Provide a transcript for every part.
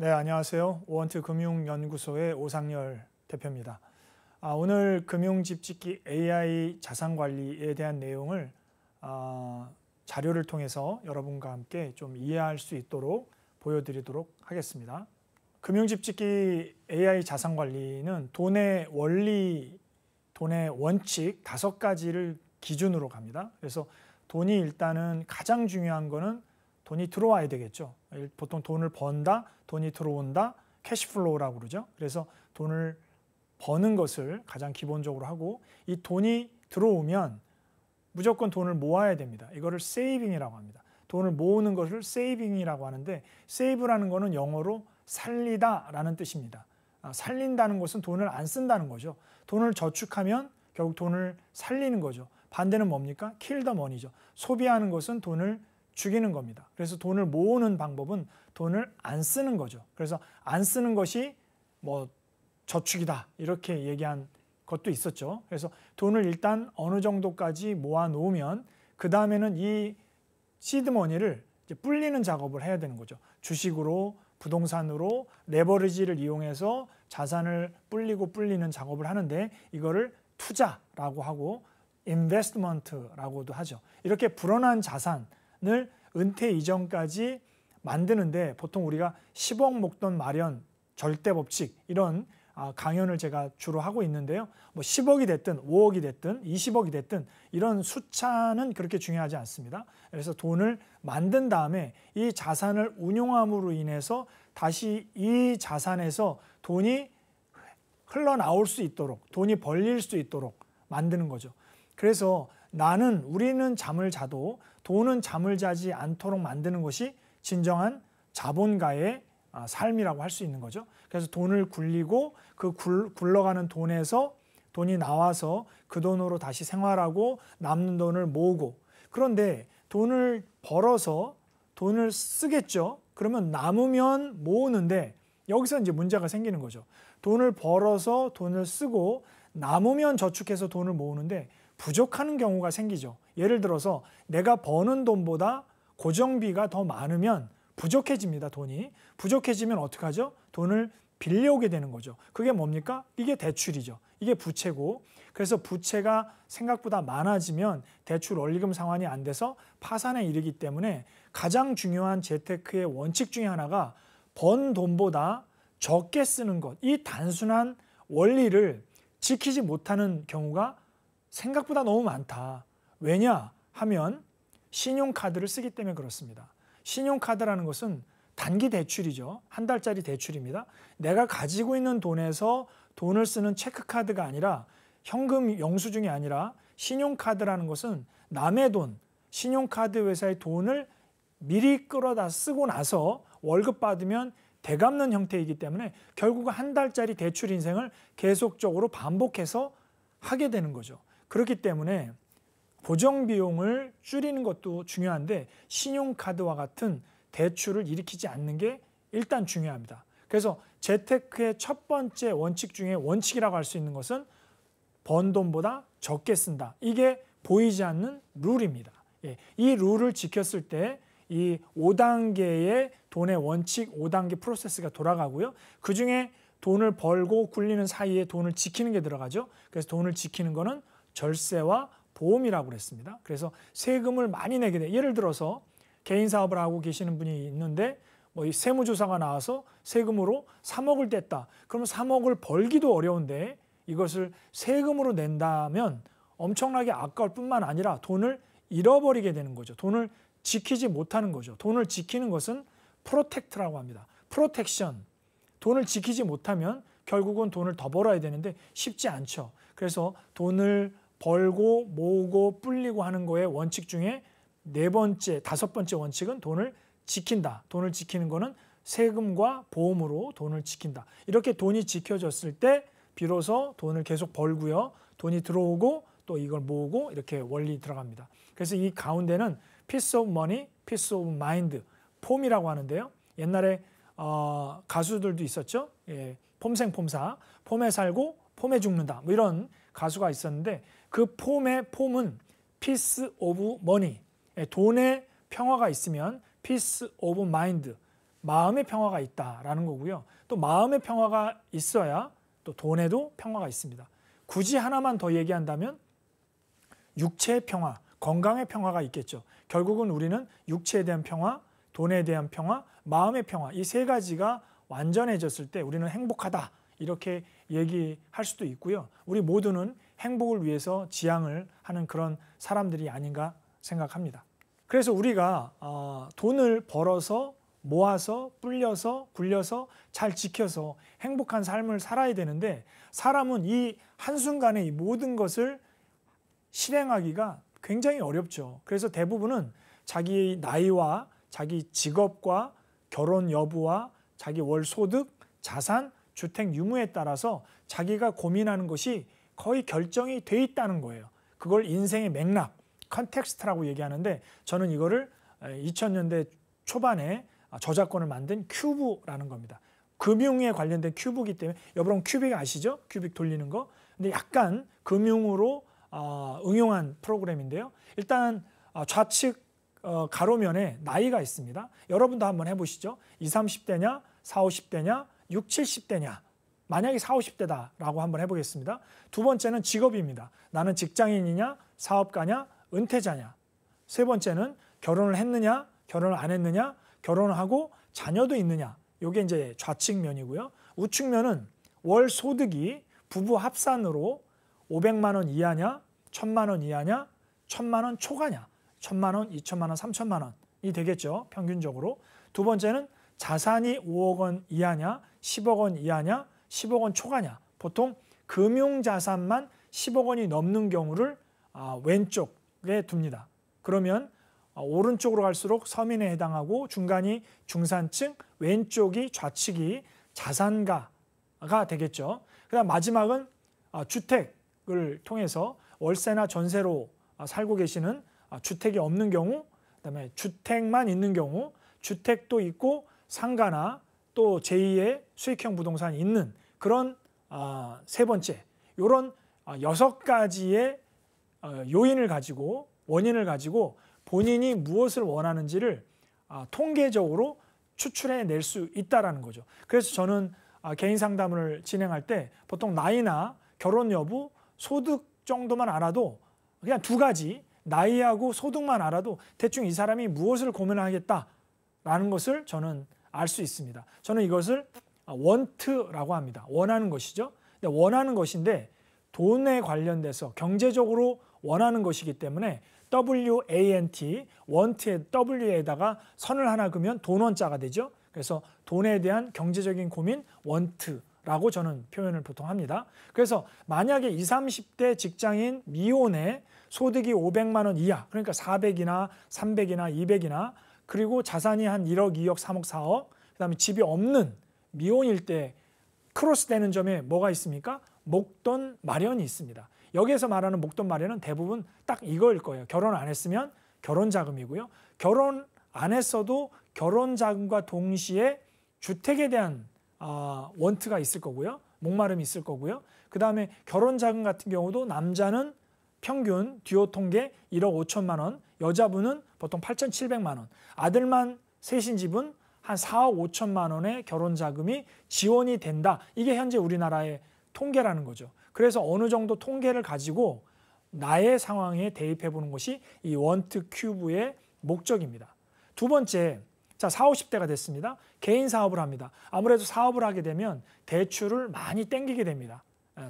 네, 안녕하세요. 오원트 금융연구소의 오상열 대표입니다. 오늘 금융집짓기 AI 자산관리에 대한 내용을 자료를 통해서 여러분과 함께 좀 이해할 수 있도록 보여드리도록 하겠습니다. 금융집짓기 AI 자산관리는 돈의 원리, 돈의 원칙 5가지를 기준으로 갑니다. 그래서 돈이 일단은 가장 중요한 거는 돈이 들어와야 되겠죠. 보통 돈을 번다, 돈이 들어온다, 캐시플로우라고 그러죠. 그래서 돈을 버는 것을 가장 기본적으로 하고, 이 돈이 들어오면 무조건 돈을 모아야 됩니다. 이거를 세이빙이라고 합니다. 돈을 모으는 것을 세이빙이라고 하는데, 세이브라는 거는 영어로 살리다라는 뜻입니다. 살린다는 것은 돈을 안 쓴다는 거죠. 돈을 저축하면 결국 돈을 살리는 거죠. 반대는 뭡니까? kill the money죠. 소비하는 것은 돈을 죽이는 겁니다. 그래서 돈을 모으는 방법은 돈을 안 쓰는 거죠. 그래서 안 쓰는 것이 뭐 저축이다 이렇게 얘기한 것도 있었죠. 그래서 돈을 일단 어느 정도까지 모아 놓으면 그 다음에는 이 시드머니를 이제 불리는 작업을 해야 되는 거죠. 주식으로, 부동산으로 레버리지를 이용해서 자산을 불리는 작업을 하는데, 이거를 투자라고 하고 인베스트먼트라고도 하죠. 이렇게 불어난 자산을 은퇴 이전까지 만드는데 보통 우리가 10억 목돈 마련 절대 법칙 이런 강연을 제가 주로 하고 있는데요. 뭐 10억이 됐든 5억이 됐든 20억이 됐든 이런 숫자는 그렇게 중요하지 않습니다. 그래서 돈을 만든 다음에 이 자산을 운용함으로 인해서 다시 이 자산에서 돈이 흘러나올 수 있도록, 돈이 벌릴 수 있도록 만드는 거죠. 그래서 우리는 잠을 자도 돈은 잠을 자지 않도록 만드는 것이 진정한 자본가의 삶이라고 할 수 있는 거죠. 그래서 돈을 굴리고 그 굴러가는 돈에서 돈이 나와서 그 돈으로 다시 생활하고 남는 돈을 모으고, 그런데 돈을 벌어서 돈을 쓰겠죠. 그러면 남으면 모으는데 여기서 이제 문제가 생기는 거죠. 돈을 벌어서 돈을 쓰고 남으면 저축해서 돈을 모으는데 부족하는 경우가 생기죠. 예를 들어서 내가 버는 돈보다 고정비가 더 많으면 부족해집니다. 돈이 부족해지면 어떻게 하죠? 돈을 빌려오게 되는 거죠. 그게 뭡니까? 이게 대출이죠. 이게 부채고, 그래서 부채가 생각보다 많아지면 대출 원리금 상환이 안 돼서 파산에 이르기 때문에 가장 중요한 재테크의 원칙 중에 하나가 번 돈보다 적게 쓰는 것, 이 단순한 원리를 지키지 못하는 경우가 생각보다 너무 많다. 왜냐 하면 신용카드를 쓰기 때문에 그렇습니다. 신용카드라는 것은 단기 대출이죠. 한 달짜리 대출입니다. 내가 가지고 있는 돈에서 돈을 쓰는 체크카드가 아니라, 현금 영수증이 아니라, 신용카드라는 것은 남의 돈, 신용카드 회사의 돈을 미리 끌어다 쓰고 나서 월급 받으면 되갚는 형태이기 때문에 결국은 한 달짜리 대출 인생을 계속적으로 반복해서 하게 되는 거죠. 그렇기 때문에 고정비용을 줄이는 것도 중요한데 신용카드와 같은 대출을 일으키지 않는 게 일단 중요합니다. 그래서 재테크의 첫 번째 원칙 중에 원칙이라고 할 수 있는 것은 번 돈보다 적게 쓴다. 이게 보이지 않는 룰입니다. 이 룰을 지켰을 때 이 5단계의 돈의 원칙, 5단계 프로세스가 돌아가고요. 그중에 돈을 벌고 굴리는 사이에 돈을 지키는 게 들어가죠. 그래서 돈을 지키는 거는 절세와 보험이라고 그랬습니다. 그래서 세금을 많이 내게 돼. 예를 들어서 개인 사업을 하고 계시는 분이 있는데 이 세무조사가 나와서 세금으로 3억을 뗐다. 그러면 3억을 벌기도 어려운데 이것을 세금으로 낸다면 엄청나게 아까울 뿐만 아니라 돈을 잃어버리게 되는 거죠. 돈을 지키지 못하는 거죠. 돈을 지키는 것은 프로텍트라고 합니다. 프로텍션. 돈을 지키지 못하면 결국은 돈을 더 벌어야 되는데 쉽지 않죠. 그래서 돈을 벌고 모으고 불리고 하는 거의 원칙 중에 5번째 원칙은 돈을 지킨다. 돈을 지키는 거는 세금과 보험으로 돈을 지킨다. 이렇게 돈이 지켜졌을 때 비로소 돈을 계속 벌고요. 돈이 들어오고 또 이걸 모으고 이렇게 원리 들어갑니다. 그래서 이 가운데는 piece of money, piece of mind, 폼이라고 하는데요. 옛날에 가수들도 있었죠. 폼생폼사, 폼에 살고 폼에 죽는다. 뭐 이런 가수가 있었는데 그 폼은 piece of money, 돈에 평화가 있으면 piece of mind, 마음의 평화가 있다라는 거고요. 또 마음의 평화가 있어야 또 돈에도 평화가 있습니다. 굳이 하나만 더 얘기한다면 육체의 평화, 건강의 평화가 있겠죠. 결국은 우리는 육체에 대한 평화, 돈에 대한 평화, 마음의 평화, 이 세 가지가 완전해졌을 때 우리는 행복하다, 이렇게 얘기할 수도 있고요. 우리 모두는 행복을 위해서 지향을 하는 그런 사람들이 아닌가 생각합니다. 그래서 우리가 돈을 벌어서 모아서 불려서 굴려서 잘 지켜서 행복한 삶을 살아야 되는데, 사람은 이 한순간에 이 모든 것을 실행하기가 굉장히 어렵죠. 그래서 대부분은 자기 나이와 자기 직업과 결혼 여부와 자기 월 소득, 자산, 주택 유무에 따라서 자기가 고민하는 것이 거의 결정이 돼 있다는 거예요. 그걸 인생의 맥락, 컨텍스트라고 얘기하는데, 저는 이거를 2000년대 초반에 저작권을 만든 큐브라는 겁니다. 금융에 관련된 큐브이기 때문에, 여러분 큐빅 아시죠? 큐빅 돌리는 거. 근데 약간 금융으로 응용한 프로그램인데요. 일단 좌측 가로면에 나이가 있습니다. 여러분도 한번 해보시죠. 20, 30대냐, 40, 50대냐, 60, 70대냐. 만약에 40, 50대다라고 한번 해보겠습니다. 두 번째는 직업입니다. 나는 직장인이냐, 사업가냐, 은퇴자냐. 세 번째는 결혼을 했느냐, 결혼을 안 했느냐, 결혼을 하고 자녀도 있느냐. 이게 이제 좌측면이고요. 우측면은 월 소득이 부부 합산으로 500만 원 이하냐, 1000만 원 이하냐, 1000만 원 초과냐, 1000만 원, 2000만 원, 3000만 원이 되겠죠. 평균적으로. 두 번째는 자산이 5억 원 이하냐, 10억 원 이하냐, 10억 원 초과냐. 보통 금융자산만 10억 원이 넘는 경우를 왼쪽에 둡니다. 그러면 오른쪽으로 갈수록 서민에 해당하고, 중간이 중산층, 왼쪽이 좌측이 자산가가 되겠죠. 그다음 마지막은 주택을 통해서 월세나 전세로 살고 계시는, 주택이 없는 경우, 그다음에 주택만 있는 경우, 주택도 있고 상가나 또 제2의 수익형 부동산이 있는 그런 세 번째, 이런 6가지의 요인을 가지고, 원인을 가지고 본인이 무엇을 원하는지를 통계적으로 추출해낼 수 있다는 거죠. 그래서 저는 개인 상담을 진행할 때 보통 나이나 결혼 여부, 소득 정도만 알아도, 그냥 두 가지, 나이하고 소득만 알아도 대충 이 사람이 무엇을 고민하겠다라는 것을 저는 알 수 있습니다. 저는 이것을 원트라고 합니다. 원하는 것이죠. 근데 원하는 것인데 돈에 관련돼서 경제적으로 원하는 것이기 때문에 WANT, 원트의 W에다가 선을 하나 그으면 돈원자가 되죠. 그래서 돈에 대한 경제적인 고민, 원트라고 저는 표현을 보통 합니다. 그래서 만약에 20, 30대 직장인 미혼의 소득이 500만 원 이하, 그러니까 400이나 300이나 200이나, 그리고 자산이 한 1억, 2억, 3억, 4억, 그다음에 집이 없는 미혼일 때 크로스 되는 점에 뭐가 있습니까? 목돈 마련이 있습니다. 여기에서 말하는 목돈 마련은 대부분 딱 이거일 거예요. 결혼 안 했으면 결혼 자금이고요. 결혼 안 했어도 결혼 자금과 동시에 주택에 대한 원트가 있을 거고요. 목마름이 있을 거고요. 그 다음에 결혼 자금 같은 경우도 남자는 평균 듀오 통계 1억 5천만 원, 여자분은 보통 8,700만 원, 아들만 셋인 집은 한 4억 5천만 원의 결혼 자금이 지원이 된다. 이게 현재 우리나라의 통계라는 거죠. 그래서 어느 정도 통계를 가지고 나의 상황에 대입해 보는 것이 이 원트 큐브의 목적입니다. 두 번째, 자 40, 50대가 됐습니다. 개인 사업을 합니다. 아무래도 사업을 하게 되면 대출을 많이 땡기게 됩니다.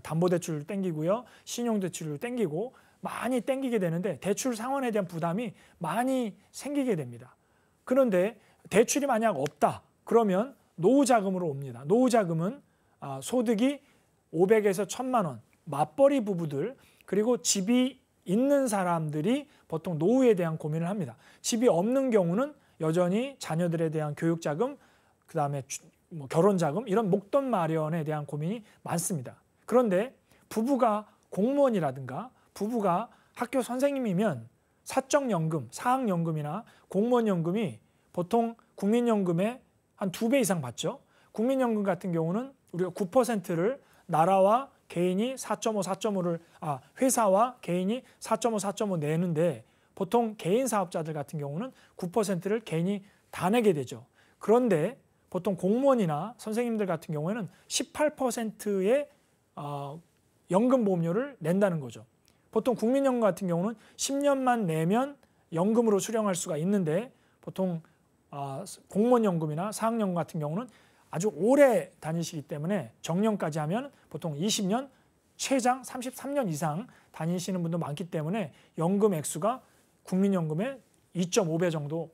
담보대출을 땡기고요. 신용대출을 땡기고 많이 땡기게 되는데 대출 상환에 대한 부담이 많이 생기게 됩니다. 그런데 대출이 만약 없다. 그러면 노후자금으로 옵니다. 노후자금은 소득이 500에서 1000만 원, 맞벌이 부부들, 그리고 집이 있는 사람들이 보통 노후에 대한 고민을 합니다. 집이 없는 경우는 여전히 자녀들에 대한 교육자금, 그 다음에 결혼자금, 이런 목돈 마련에 대한 고민이 많습니다. 그런데 부부가 공무원이라든가 부부가 학교 선생님이면 사적연금, 사학연금이나 공무원연금이 보통 국민연금의 한 2배 이상 받죠. 국민연금 같은 경우는 우리가 9%를 나라와 개인이 4.5, 4.5를 회사와 개인이 4.5, 4.5 내는데 보통 개인 사업자들 같은 경우는 9%를 개인이 다 내게 되죠. 그런데 보통 공무원이나 선생님들 같은 경우에는 18%의 연금보험료를 낸다는 거죠. 보통 국민연금 같은 경우는 10년만 내면 연금으로 수령할 수가 있는데 보통 공무원연금이나 사학연금 같은 경우는 아주 오래 다니시기 때문에 정년까지 하면 보통 20년, 최장 33년 이상 다니시는 분도 많기 때문에 연금 액수가 국민연금의 2.5배 정도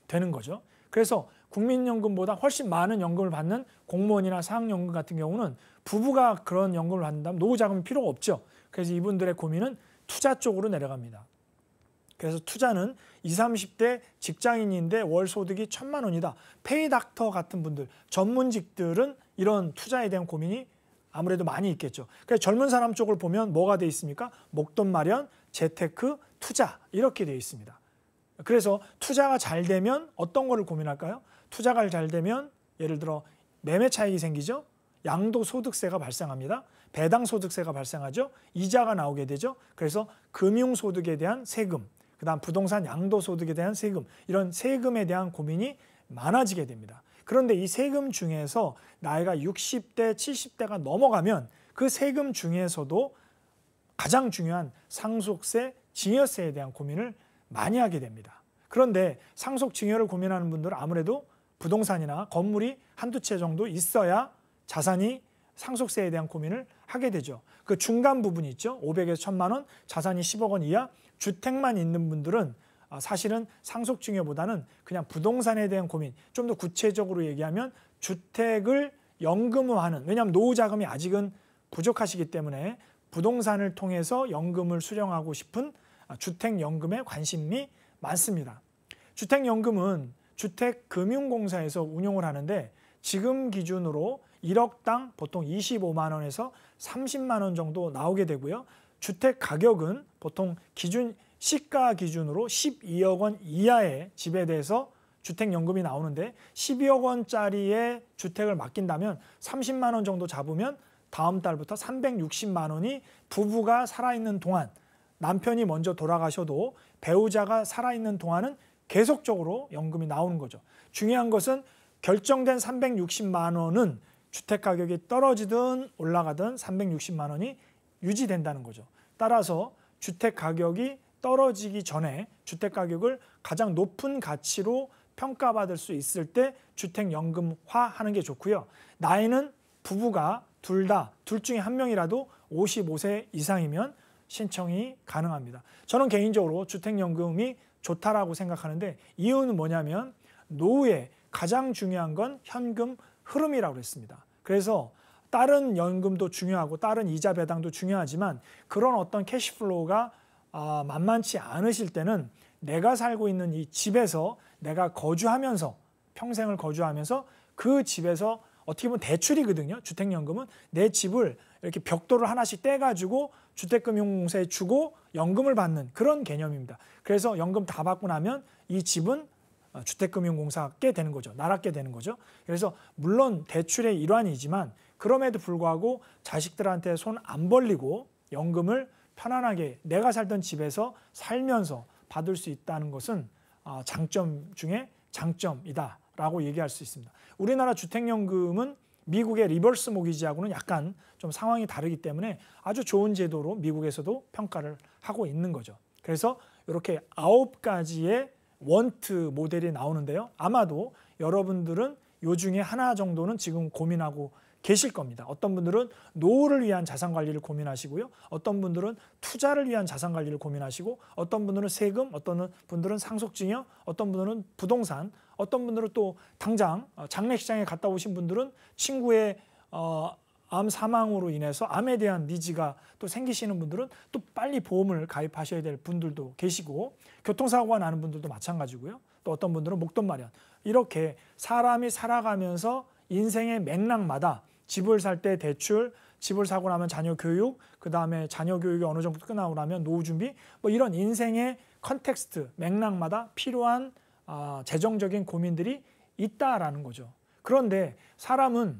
되는 거죠. 그래서 국민연금보다 훨씬 많은 연금을 받는 공무원이나 사학연금 같은 경우는 부부가 그런 연금을 받는다면 노후자금이 필요가 없죠. 그래서 이분들의 고민은 투자 쪽으로 내려갑니다. 그래서 투자는 20, 30대 직장인인데 월 소득이 1,000만 원이다. 페이닥터 같은 분들, 전문직들은 이런 투자에 대한 고민이 아무래도 많이 있겠죠. 그래서 젊은 사람 쪽을 보면 뭐가 돼 있습니까? 목돈 마련, 재테크, 투자 이렇게 돼 있습니다. 그래서 투자가 잘 되면 어떤 거를 고민할까요? 투자가 잘 되면 예를 들어 매매 차익이 생기죠. 양도소득세가 발생합니다. 배당소득세가 발생하죠. 이자가 나오게 되죠. 그래서 금융소득에 대한 세금, 그다음 부동산 양도소득에 대한 세금, 이런 세금에 대한 고민이 많아지게 됩니다. 그런데 이 세금 중에서 나이가 60대, 70대가 넘어가면 그 세금 중에서도 가장 중요한 상속세, 증여세에 대한 고민을 많이 하게 됩니다. 그런데 상속 증여를 고민하는 분들은 아무래도 부동산이나 건물이 한두 채 정도 있어야 자산이 상속세에 대한 고민을 하게 되죠. 그 중간 부분이 있죠. 500에서 1,000만 원, 자산이 10억 원 이하, 주택만 있는 분들은 사실은 상속증여보다는 그냥 부동산에 대한 고민, 좀 더 구체적으로 얘기하면 주택을 연금화하는, 왜냐하면 노후자금이 아직은 부족하시기 때문에 부동산을 통해서 연금을 수령하고 싶은 주택연금에 관심이 많습니다. 주택연금은 주택금융공사에서 운용을 하는데 지금 기준으로 1억당 보통 25만 원에서 30만 원 정도 나오게 되고요. 주택 가격은 보통 기준 시가 기준으로 12억 원 이하의 집에 대해서 주택연금이 나오는데 12억 원짜리의 주택을 맡긴다면 30만 원 정도 잡으면 다음 달부터 360만 원이 부부가 살아있는 동안, 남편이 먼저 돌아가셔도 배우자가 살아있는 동안은 계속적으로 연금이 나오는 거죠. 중요한 것은 결정된 360만 원은 주택 가격이 떨어지든 올라가든 360만 원이 유지된다는 거죠. 따라서 주택 가격이 떨어지기 전에 주택 가격을 가장 높은 가치로 평가받을 수 있을 때 주택연금화하는 게 좋고요. 나이는 부부가 둘 중에 한 명이라도 55세 이상이면 신청이 가능합니다. 저는 개인적으로 주택연금이 좋다라고 생각하는데 이유는 뭐냐면 노후에 가장 중요한 건 현금 흐름이라고 했습니다. 그래서 다른 연금도 중요하고 다른 이자 배당도 중요하지만 그런 어떤 캐시플로우가 만만치 않으실 때는 내가 살고 있는 이 집에서 내가 거주하면서 평생을 거주하면서 그 집에서 어떻게 보면 대출이거든요. 주택연금은 내 집을 이렇게 벽돌을 하나씩 떼가지고 주택금융공사에 주고 연금을 받는 그런 개념입니다. 그래서 연금 다 받고 나면 이 집은 주택금융공사께 되는 거죠. 나라께 되는 거죠. 그래서 물론 대출의 일환이지만 그럼에도 불구하고 자식들한테 손 안 벌리고 연금을 편안하게 내가 살던 집에서 살면서 받을 수 있다는 것은 장점 중에 장점이다라고 얘기할 수 있습니다. 우리나라 주택연금은 미국의 리버스 모기지하고는 약간 좀 상황이 다르기 때문에 아주 좋은 제도로 미국에서도 평가를 하고 있는 거죠. 그래서 이렇게 9가지의 원트 모델이 나오는데요. 아마도 여러분들은 요 중에 하나 정도는 지금 고민하고 계실 겁니다. 어떤 분들은 노후를 위한 자산관리를 고민하시고요. 어떤 분들은 투자를 위한 자산관리를 고민하시고 어떤 분들은 세금, 어떤 분들은 상속증여, 어떤 분들은 부동산, 어떤 분들은 또 당장 장례식장에 갔다 오신 분들은 친구의 암 사망으로 인해서 암에 대한 니즈가 또 생기시는 분들은 또 빨리 보험을 가입하셔야 될 분들도 계시고 교통사고가 나는 분들도 마찬가지고요. 또 어떤 분들은 목돈 마련. 이렇게 사람이 살아가면서 인생의 맥락마다 집을 살 때 대출, 집을 사고 나면 자녀 교육, 그 다음에 자녀 교육이 어느 정도 끝나고 나면 노후 준비, 뭐 이런 인생의 컨텍스트, 맥락마다 필요한 재정적인 고민들이 있다라는 거죠. 그런데 사람은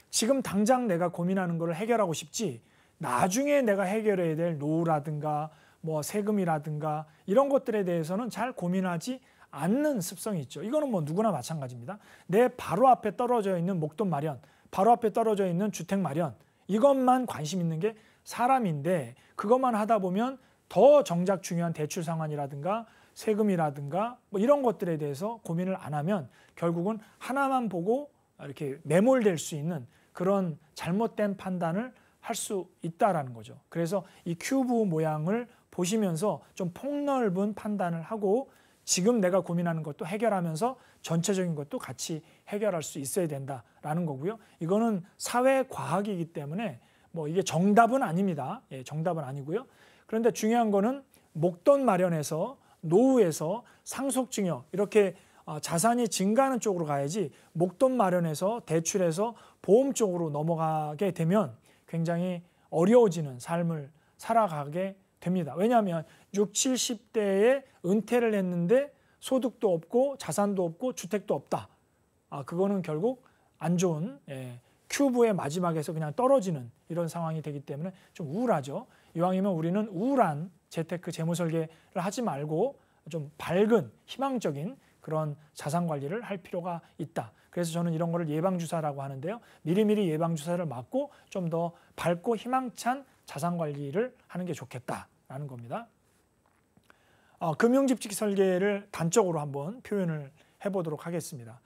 지금 당장 내가 고민하는 걸 해결하고 싶지 나중에 내가 해결해야 될 노후라든가 뭐 세금이라든가 이런 것들에 대해서는 잘 고민하지 않는 습성이 있죠. 이거는 뭐 누구나 마찬가지입니다. 내 바로 앞에 떨어져 있는 목돈 마련, 바로 앞에 떨어져 있는 주택 마련, 이것만 관심 있는 게 사람인데, 그것만 하다 보면 더 정작 중요한 대출 상환이라든가 세금이라든가 뭐 이런 것들에 대해서 고민을 안 하면 결국은 하나만 보고 이렇게 매몰될 수 있는 그런 잘못된 판단을 할 수 있다라는 거죠. 그래서 이 큐브 모양을 보시면서 좀 폭넓은 판단을 하고 지금 내가 고민하는 것도 해결하면서 전체적인 것도 같이 해결할 수 있어야 된다라는 거고요. 이거는 사회과학이기 때문에 뭐 이게 정답은 아닙니다. 예, 정답은 아니고요. 그런데 중요한 거는 목돈 마련에서 노후에서 상속증여 이렇게 자산이 증가하는 쪽으로 가야지, 목돈 마련에서 대출에서 보험 쪽으로 넘어가게 되면 굉장히 어려워지는 삶을 살아가게 됩니다. 왜냐하면 60, 70대에 은퇴를 했는데 소득도 없고 자산도 없고 주택도 없다. 그거는 결국 안 좋은 큐브의 마지막에서 그냥 떨어지는 이런 상황이 되기 때문에 좀 우울하죠. 이왕이면 우리는 우울한 재테크 재무 설계를 하지 말고 좀 밝은 희망적인 그런 자산 관리를 할 필요가 있다. 그래서 저는 이런 거를 예방주사라고 하는데요. 미리미리 예방주사를 맞고 좀 더 밝고 희망찬 자산 관리를 하는 게 좋겠다라는 겁니다. 금융집식 설계를 단적으로 한번 표현을 해보도록 하겠습니다.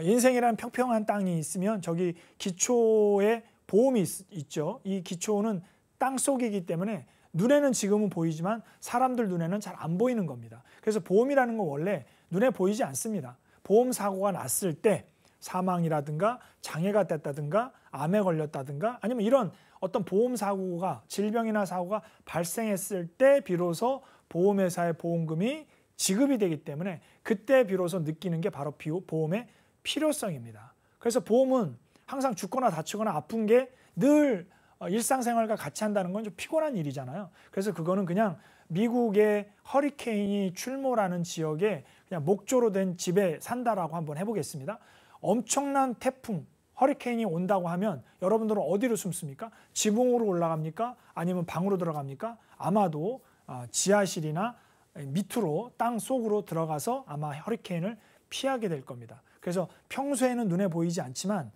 인생이라는 평평한 땅이 있으면 저기 기초에 보험이 있죠. 이 기초는 땅 속이기 때문에 눈에는 지금은 보이지만 사람들 눈에는 잘 안 보이는 겁니다. 그래서 보험이라는 건 원래 눈에 보이지 않습니다. 보험 사고가 났을 때 사망이라든가 장애가 됐다든가 암에 걸렸다든가 아니면 이런 어떤 보험 사고가, 질병이나 사고가 발생했을 때 비로소 보험회사의 보험금이 지급이 되기 때문에 그때 비로소 느끼는 게 바로 보험의 필요성입니다. 그래서 보험은 항상 죽거나 다치거나 아픈 게 늘 일상생활과 같이 한다는 건 좀 피곤한 일이잖아요. 그래서 그거는 그냥 미국의 허리케인이 출몰하는 지역에 그냥 목조로 된 집에 산다라고 한번 해보겠습니다. 엄청난 태풍, 허리케인이 온다고 하면 여러분들은 어디로 숨습니까? 지붕으로 올라갑니까? 아니면 방으로 들어갑니까? 아마도 지하실이나 밑으로 땅 속으로 들어가서 아마 허리케인을 피하게 될 겁니다. 그래서 평소에는 눈에 보이지 않지만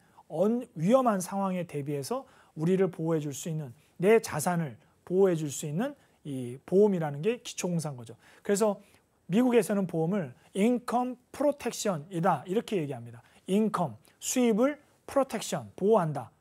위험한 상황에 대비해서 우리를 보호해 줄 수 있는, 내 자산을 보호해 줄 수 있는 이 보험이라는 게 기초공사인 거죠. 그래서 미국에서는 보험을 인컴 프로텍션이다 이렇게 얘기합니다. 인컴, 수입을 프로텍션, 보호한다.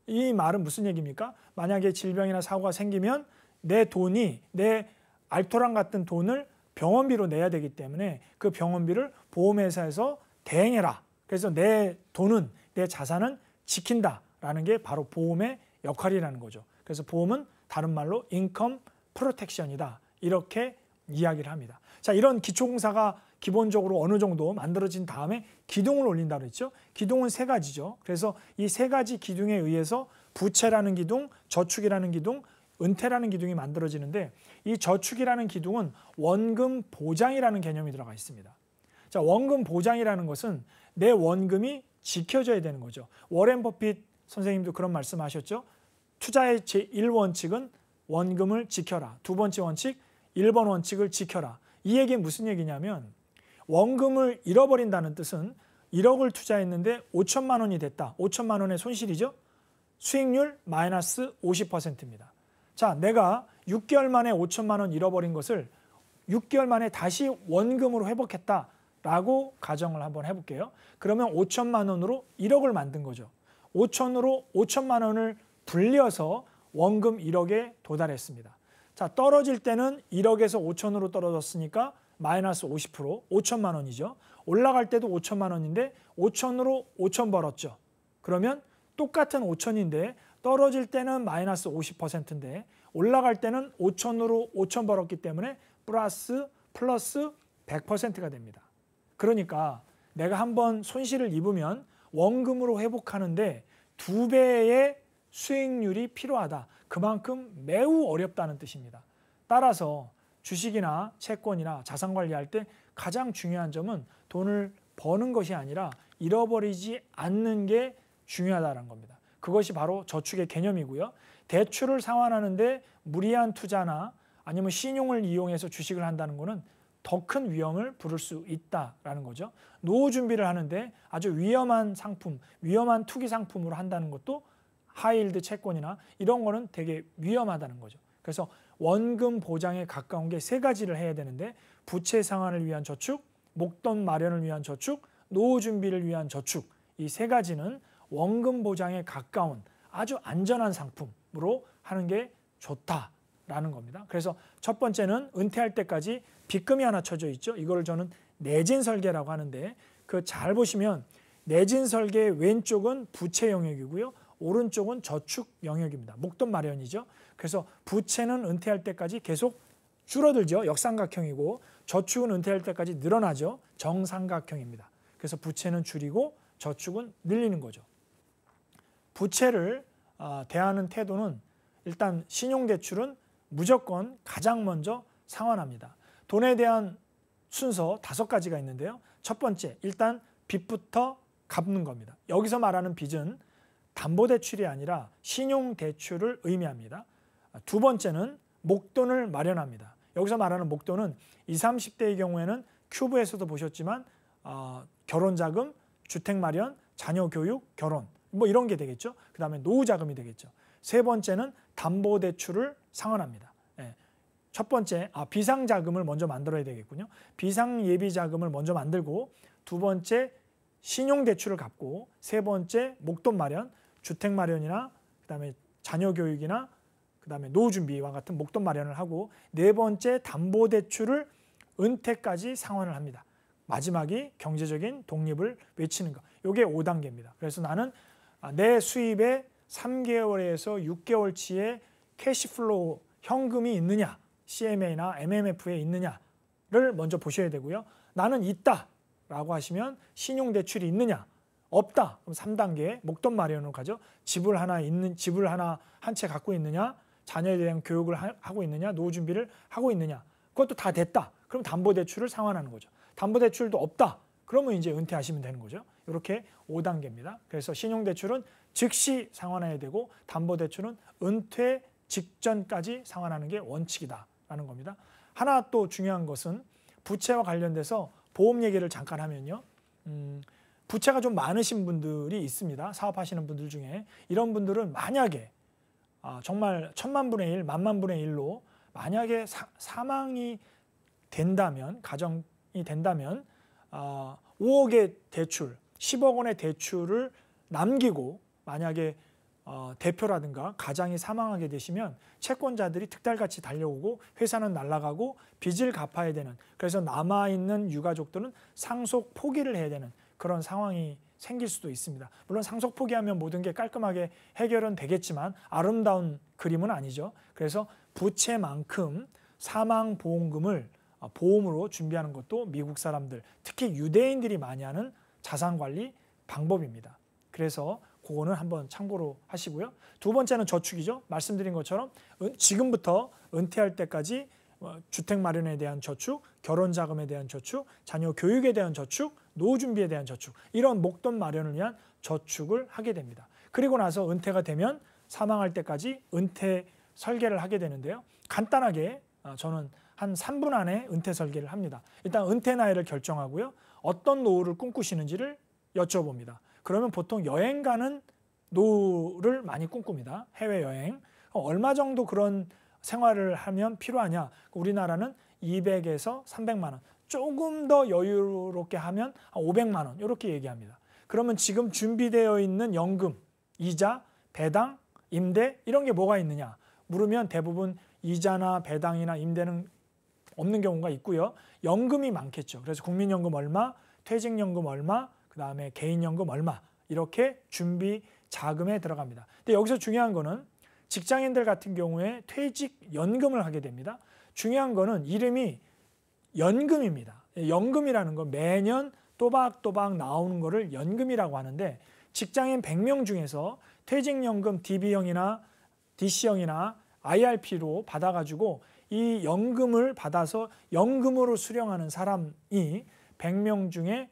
이 말은 무슨 얘기입니까? 만약에 질병이나 사고가 생기면 내 돈이, 내 알토란 같은 돈을 병원비로 내야 되기 때문에 그 병원비를 보험회사에서 대행해라. 그래서 내 돈은, 내 자산은 지킨다라는 게 바로 보험의 역할이라는 거죠. 그래서 보험은 다른 말로 인컴 프로텍션이다. 이렇게 이야기를 합니다. 자, 이런 기초공사가 기본적으로 어느 정도 만들어진 다음에 기둥을 올린다고 했죠. 기둥은 세 가지죠. 그래서 이 세 가지 기둥에 의해서 부채라는 기둥, 저축이라는 기둥, 은퇴라는 기둥이 만들어지는데 이 저축이라는 기둥은 원금 보장이라는 개념이 들어가 있습니다. 자, 원금 보장이라는 것은 내 원금이 지켜져야 되는 거죠. 워렌 버핏 선생님도 그런 말씀하셨죠. 투자의 제1원칙은 원금을 지켜라. 두 번째 원칙, 1번 원칙을 지켜라. 이 얘기는 무슨 얘기냐면 원금을 잃어버린다는 뜻은 1억을 투자했는데 5천만 원이 됐다. 5천만 원의 손실이죠. 수익률 마이너스 50%입니다. 자, 내가 6개월 만에 5천만 원 잃어버린 것을 6개월 만에 다시 원금으로 회복했다라고 가정을 한번 해볼게요. 그러면 5천만 원으로 1억을 만든 거죠. 5천으로 5천만 원을 불려서 원금 1억에 도달했습니다. 자, 떨어질 때는 1억에서 5천으로 떨어졌으니까 마이너스 50%, 5천만 원이죠. 올라갈 때도 5천만 원인데 5천으로 5천 벌었죠. 그러면 똑같은 5천인데 떨어질 때는 마이너스 50%인데 올라갈 때는 5천으로 5천 벌었기 때문에 플러스 100%가 됩니다. 그러니까 내가 한번 손실을 입으면 원금으로 회복하는데 2배의 수익률이 필요하다. 그만큼 매우 어렵다는 뜻입니다. 따라서 주식이나 채권이나 자산 관리할 때 가장 중요한 점은 돈을 버는 것이 아니라 잃어버리지 않는 게 중요하다는 겁니다. 그것이 바로 저축의 개념이고요. 대출을 상환하는데 무리한 투자나 아니면 신용을 이용해서 주식을 한다는 것은 더 큰 위험을 부를 수 있다라는 거죠. 노후 준비를 하는데 아주 위험한 상품, 위험한 투기 상품으로 한다는 것도 하이힐드 채권이나 이런 거는 되게 위험하다는 거죠. 그래서 원금 보장에 가까운 게 세 가지를 해야 되는데 부채 상환을 위한 저축, 목돈 마련을 위한 저축, 노후 준비를 위한 저축, 이 세 가지는 원금 보장에 가까운 아주 안전한 상품으로 하는 게 좋다라는 겁니다. 그래서 첫 번째는 은퇴할 때까지 빚금이 하나 쳐져 있죠. 이거를 저는 내진 설계라고 하는데 그 잘 보시면 내진 설계 왼쪽은 부채 영역이고요. 오른쪽은 저축 영역입니다. 목돈 마련이죠. 그래서 부채는 은퇴할 때까지 계속 줄어들죠. 역삼각형이고 저축은 은퇴할 때까지 늘어나죠. 정삼각형입니다. 그래서 부채는 줄이고 저축은 늘리는 거죠. 부채를 대하는 태도는 일단 신용대출은 무조건 가장 먼저 상환합니다. 돈에 대한 순서 5가지가 있는데요. 첫 번째, 일단 빚부터 갚는 겁니다. 여기서 말하는 빚은 담보대출이 아니라 신용대출을 의미합니다. 두 번째는 목돈을 마련합니다. 여기서 말하는 목돈은 20, 30대의 경우에는 큐브에서도 보셨지만 결혼자금, 주택마련, 자녀교육, 결혼 뭐 이런 게 되겠죠. 그 다음에 노후자금이 되겠죠. 세 번째는 담보대출을 상환합니다. 첫 번째, 비상자금을 먼저 만들어야 되겠군요. 비상예비자금을 먼저 만들고 두 번째, 신용대출을 갚고 세 번째, 목돈 마련, 주택 마련이나 그다음에 자녀 교육이나 그다음에 노후 준비와 같은 목돈 마련을 하고 네 번째, 담보대출을 은퇴까지 상환을 합니다. 마지막이 경제적인 독립을 외치는 것. 이게 5단계입니다. 그래서 나는 내 수입의 3개월에서 6개월치의 캐시플로우 현금이 있느냐, CMA나 MMF에 있느냐를 먼저 보셔야 되고요. 나는 있다라고 하시면 신용대출이 있느냐, 없다. 그럼 3단계 목돈 마련으로 가죠. 집을 하나 한 채 갖고 있느냐, 자녀에 대한 교육을 하고 있느냐, 노후 준비를 하고 있느냐. 그것도 다 됐다. 그럼 담보대출을 상환하는 거죠. 담보대출도 없다. 그러면 이제 은퇴하시면 되는 거죠. 이렇게 5단계입니다. 그래서 신용대출은 즉시 상환해야 되고 담보대출은 은퇴 직전까지 상환하는 게 원칙이다라는 겁니다. 하나 또 중요한 것은 부채와 관련돼서 보험 얘기를 잠깐 하면요. 부채가 좀 많으신 분들이 있습니다. 사업하시는 분들 중에. 이런 분들은 만약에 정말 1000만 분의 1, 10,000만 분의 1로 만약에 사망이 된다면, 가정이 된다면 5억의 대출, 10억 원의 대출을 남기고 만약에 대표라든가 가장이 사망하게 되시면 채권자들이 특달같이 달려오고 회사는 날아가고 빚을 갚아야 되는, 그래서 남아있는 유가족들은 상속 포기를 해야 되는 그런 상황이 생길 수도 있습니다. 물론 상속 포기하면 모든 게 깔끔하게 해결은 되겠지만 아름다운 그림은 아니죠. 그래서 부채만큼 사망보험금을 보험으로 준비하는 것도 미국 사람들, 특히 유대인들이 많이 하는 자산관리 방법입니다. 그래서 그거는 한번 참고로 하시고요. 두 번째는 저축이죠. 말씀드린 것처럼 지금부터 은퇴할 때까지 주택 마련에 대한 저축, 결혼 자금에 대한 저축, 자녀 교육에 대한 저축, 노후 준비에 대한 저축, 이런 목돈 마련을 위한 저축을 하게 됩니다. 그리고 나서 은퇴가 되면 사망할 때까지 은퇴 설계를 하게 되는데요. 간단하게 저는 한 3분 안에 은퇴 설계를 합니다. 일단 은퇴 나이를 결정하고요. 어떤 노후를 꿈꾸시는지를 여쭤봅니다. 그러면 보통 여행 가는 노후를 많이 꿈꿉니다. 해외여행. 얼마 정도 그런 생활을 하면 필요하냐? 우리나라는 200에서 300만 원. 조금 더 여유롭게 하면 500만 원 이렇게 얘기합니다. 그러면 지금 준비되어 있는 연금, 이자, 배당, 임대 이런 게 뭐가 있느냐? 물으면 대부분 이자나 배당이나 임대는 없는 경우가 있고요. 연금이 많겠죠. 그래서 국민연금 얼마, 퇴직연금 얼마, 그 다음에 개인연금 얼마 이렇게 준비 자금에 들어갑니다. 근데 여기서 중요한 거는 직장인들 같은 경우에 퇴직연금을 하게 됩니다. 중요한 거는 이름이 연금입니다. 연금이라는 건 매년 또박또박 나오는 거를 연금이라고 하는데 직장인 100명 중에서 퇴직연금 DB형이나 DC형이나 IRP로 받아가지고 이 연금을 받아서 연금으로 수령하는 사람이 100명 중에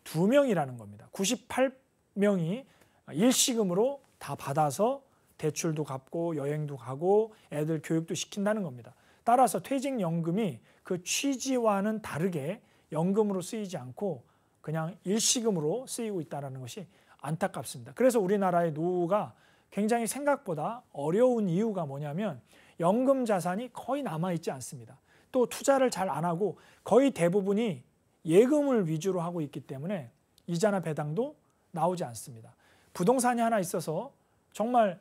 2명이라는 겁니다. 98명이 일시금으로 다 받아서 대출도 갚고 여행도 가고 애들 교육도 시킨다는 겁니다. 따라서 퇴직연금이 그 취지와는 다르게 연금으로 쓰이지 않고 그냥 일시금으로 쓰이고 있다는 것이 안타깝습니다. 그래서 우리나라의 노후가 굉장히 생각보다 어려운 이유가 뭐냐면 연금 자산이 거의 남아있지 않습니다. 또 투자를 잘 안 하고 거의 대부분이 예금을 위주로 하고 있기 때문에 이자나 배당도 나오지 않습니다. 부동산이 하나 있어서 정말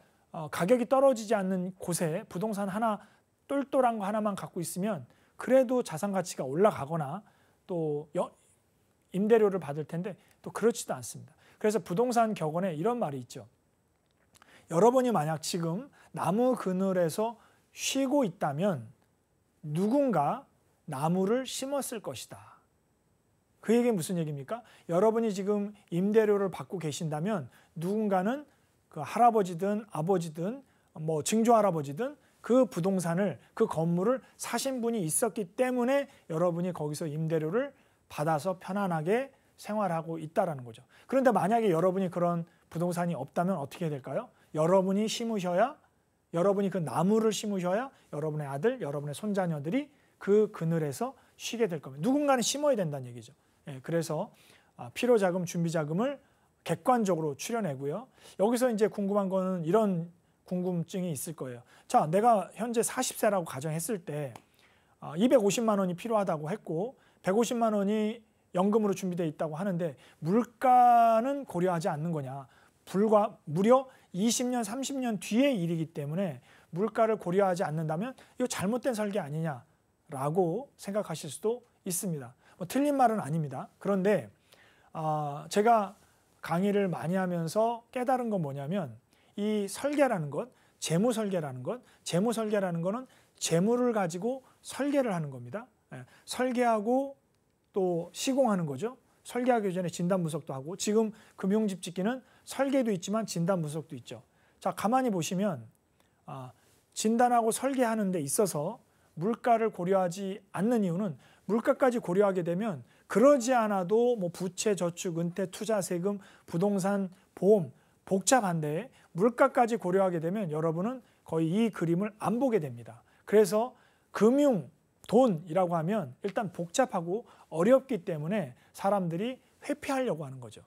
가격이 떨어지지 않는 곳에 부동산 하나 똘똘한 거 하나만 갖고 있으면 그래도 자산 가치가 올라가거나 또 임대료를 받을 텐데 또 그렇지도 않습니다. 그래서 부동산 격언에 이런 말이 있죠. 여러분이 만약 지금 나무 그늘에서 쉬고 있다면 누군가 나무를 심었을 것이다. 그 얘기는 무슨 얘기입니까? 여러분이 지금 임대료를 받고 계신다면 누군가는 그 할아버지든 아버지든 뭐 증조할아버지든 그 부동산을 그 건물을 사신 분이 있었기 때문에 여러분이 거기서 임대료를 받아서 편안하게 생활하고 있다라는 거죠. 그런데 만약에 여러분이 그런 부동산이 없다면 어떻게 될까요? 여러분이 심으셔야, 여러분이 그 나무를 심으셔야 여러분의 아들, 여러분의 손자녀들이 그 그늘에서 쉬게 될 겁니다. 누군가는 심어야 된다는 얘기죠. 그래서 필요자금, 준비자금을 객관적으로 추려내고요. 여기서 이제 궁금한 거는 이런 궁금증이 있을 거예요. 자, 내가 현재 40세라고 가정했을 때 250만 원이 필요하다고 했고 150만 원이 연금으로 준비되어 있다고 하는데 물가는 고려하지 않는 거냐. 무려 20년, 30년 뒤의 일이기 때문에 물가를 고려하지 않는다면 이거 잘못된 설계 아니냐라고 생각하실 수도 있습니다. 뭐 틀린 말은 아닙니다. 그런데 제가 강의를 많이 하면서 깨달은 건 뭐냐면 이 설계라는 것, 재무 설계라는 거는 재무를 가지고 설계를 하는 겁니다. 설계하고 또 시공하는 거죠. 설계하기 전에 진단 분석도 하고 지금 금융집 짓기는 설계도 있지만 진단 분석도 있죠. 자, 가만히 보시면 진단하고 설계하는 데 있어서 물가를 고려하지 않는 이유는 물가까지 고려하게 되면 그러지 않아도 뭐 부채, 저축, 은퇴, 투자, 세금, 부동산, 보험 복잡한데 물가까지 고려하게 되면 여러분은 거의 이 그림을 안 보게 됩니다. 그래서 금융, 돈이라고 하면 일단 복잡하고 어렵기 때문에 사람들이 회피하려고 하는 거죠.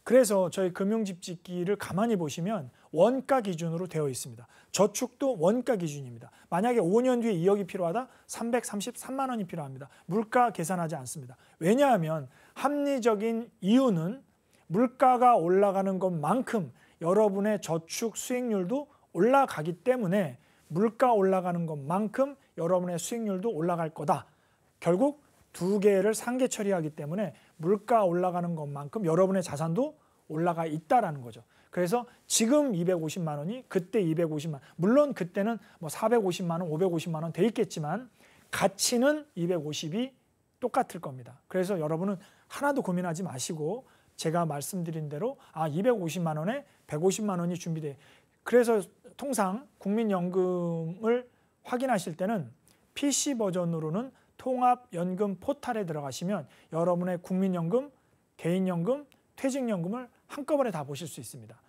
그래서 저희 금융집 짓기를 가만히 보시면 원가 기준으로 되어 있습니다. 저축도 원가 기준입니다. 만약에 5년 뒤에 2억이 필요하다? 333만 원이 필요합니다. 물가 계산하지 않습니다. 왜냐하면 합리적인 이유는 물가가 올라가는 것만큼 여러분의 저축 수익률도 올라가기 때문에 물가 올라가는 것만큼 여러분의 수익률도 올라갈 거다. 결국 두 개를 상계 처리하기 때문에 물가 올라가는 것만큼 여러분의 자산도 올라가 있다라는 거죠. 그래서 지금 250만 원이 그때 250만 원, 물론 그때는 뭐 450만 원, 550만 원 돼 있겠지만 가치는 250이 똑같을 겁니다. 그래서 여러분은 하나도 고민하지 마시고 제가 말씀드린 대로 250만 원에 150만 원이 준비돼. 그래서 통상 국민연금을 확인하실 때는 PC 버전으로는 통합연금 포탈에 들어가시면 여러분의 국민연금, 개인연금, 퇴직연금을 한꺼번에 다 보실 수 있습니다.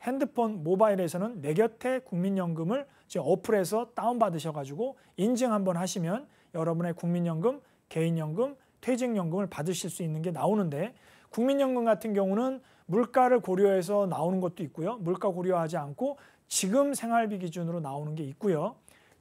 핸드폰, 모바일에서는 내 곁에 국민연금을 지금 어플에서 다운받으셔가지고 인증 한번 하시면 여러분의 국민연금, 개인연금, 퇴직연금을 받으실 수 있는 게 나오는데 국민연금 같은 경우는 물가를 고려해서 나오는 것도 있고요. 물가 고려하지 않고 지금 생활비 기준으로 나오는 게 있고요.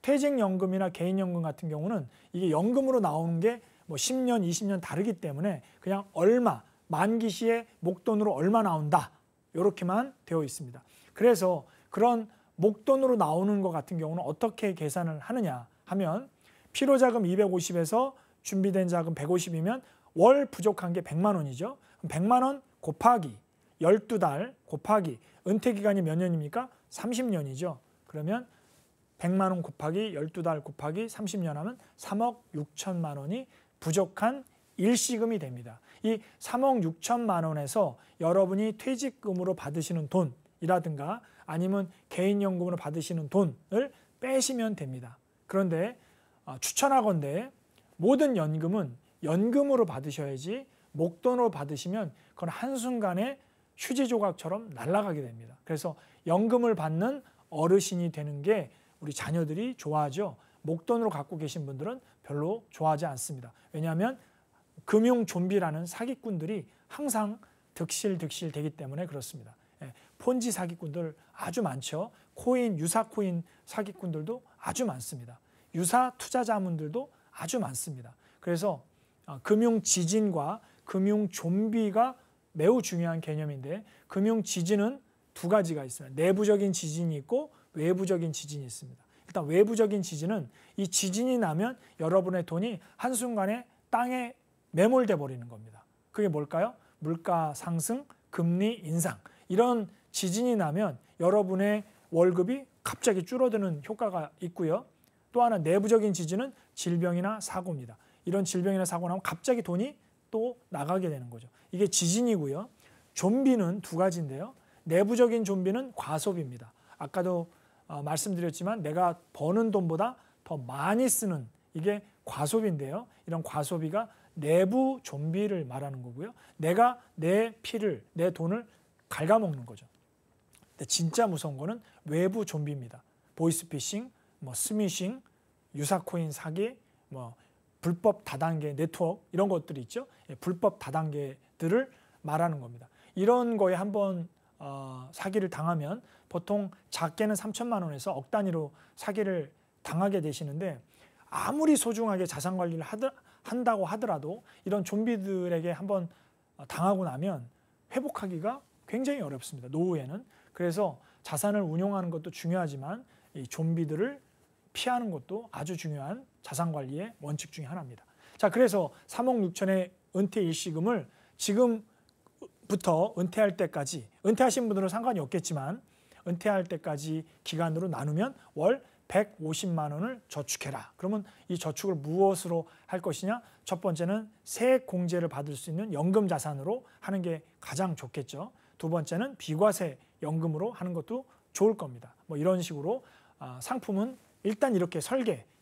퇴직연금이나 개인연금 같은 경우는 이게 연금으로 나오는 게 뭐 10년, 20년 다르기 때문에 그냥 얼마, 만기 시에 목돈으로 얼마 나온다. 이렇게만 되어 있습니다. 그래서 그런 목돈으로 나오는 것 같은 경우는 어떻게 계산을 하느냐 하면 필요자금 250에서 준비된 자금 150이면 월 부족한 게 100만 원이죠. 100만 원 곱하기 12달 곱하기 은퇴기간이 몇 년입니까? 30년이죠. 그러면 100만 원 곱하기 12달 곱하기 30년 하면 3억 6천만 원이 부족한 일시금이 됩니다. 이 3억 6천만 원에서 여러분이 퇴직금으로 받으시는 돈이라든가 아니면 개인연금으로 받으시는 돈을 빼시면 됩니다. 그런데 추천하건대 모든 연금은 연금으로 받으셔야지 목돈으로 받으시면 그건 한순간에 휴지 조각처럼 날아가게 됩니다. 그래서 연금을 받는 어르신이 되는 게 우리 자녀들이 좋아하죠. 목돈으로 갖고 계신 분들은 별로 좋아하지 않습니다. 왜냐하면 금융 좀비라는 사기꾼들이 항상 득실득실 되기 때문에 그렇습니다. 폰지 사기꾼들 아주 많죠. 유사 코인 사기꾼들도 아주 많습니다. 유사 투자 자문들도 아주 많습니다. 그래서 금융 지진과 금융 좀비가 매우 중요한 개념인데, 금융 지진은 두 가지가 있습니다. 내부적인 지진이 있고 외부적인 지진이 있습니다. 일단 외부적인 지진은 이 지진이 나면 여러분의 돈이 한순간에 땅에 매몰돼 버리는 겁니다. 그게 뭘까요? 물가 상승, 금리 인상. 이런 지진이 나면 여러분의 월급이 갑자기 줄어드는 효과가 있고요. 또 하나 내부적인 지진은 질병이나 사고입니다. 이런 질병이나 사고 나면 갑자기 돈이 또 나가게 되는 거죠. 이게 지진이고요. 좀비는 두 가지인데요. 내부적인 좀비는 과소비입니다. 아까도 말씀드렸지만 내가 버는 돈보다 더 많이 쓰는, 이게 과소비인데요. 이런 과소비가 내부 좀비를 말하는 거고요. 내가 내 피를, 내 돈을 갉아먹는 거죠. 근데 진짜 무서운 거는 외부 좀비입니다. 보이스피싱, 스미싱, 유사코인 사기, 불법 다단계 네트워크, 이런 것들이 있죠. 불법 다단계들을 말하는 겁니다. 이런 거에 한번 사기를 당하면 보통 작게는 3천만 원에서 억 단위로 사기를 당하게 되시는데, 아무리 소중하게 자산 관리를 한다고 하더라도 이런 좀비들에게 한번 당하고 나면 회복하기가 굉장히 어렵습니다. 노후에는. 그래서 자산을 운용하는 것도 중요하지만 이 좀비들을 피하는 것도 아주 중요한 자산 관리의 원칙 중에 하나입니다. 자, 그래서 3억 6천의 은퇴 일시금을 지금부터 은퇴할 때까지, 은퇴하신 분들은 상관이 없겠지만 은퇴할 때까지 기간으로 나누면 월 150만 원을 저축해라. 그러면 이 저축을 무엇으로 할 것이냐? 첫 번째는 세액 공제를 받을 수 있는 연금 자산으로 하는 게 가장 좋겠죠. 두 번째는 비과세 연금으로 하는 것도 좋을 겁니다. 이런 식으로 상품은 일단 이렇게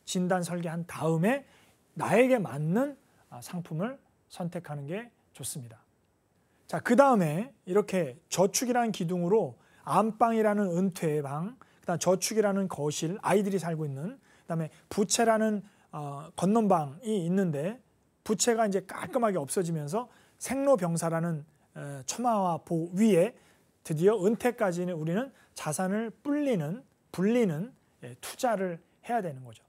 진단 설계한 다음에 나에게 맞는 상품을 선택하는 게 좋습니다. 자, 그 다음에 이렇게 저축이라는 기둥으로 안방이라는 은퇴방, 그다음 저축이라는 거실, 아이들이 살고 있는, 그다음에 부채라는 건넌방이 있는데, 부채가 이제 깔끔하게 없어지면서 생로병사라는 처마와 보 위에 드디어 은퇴까지는 우리는 자산을 불리는 투자를 해야 되는 거죠.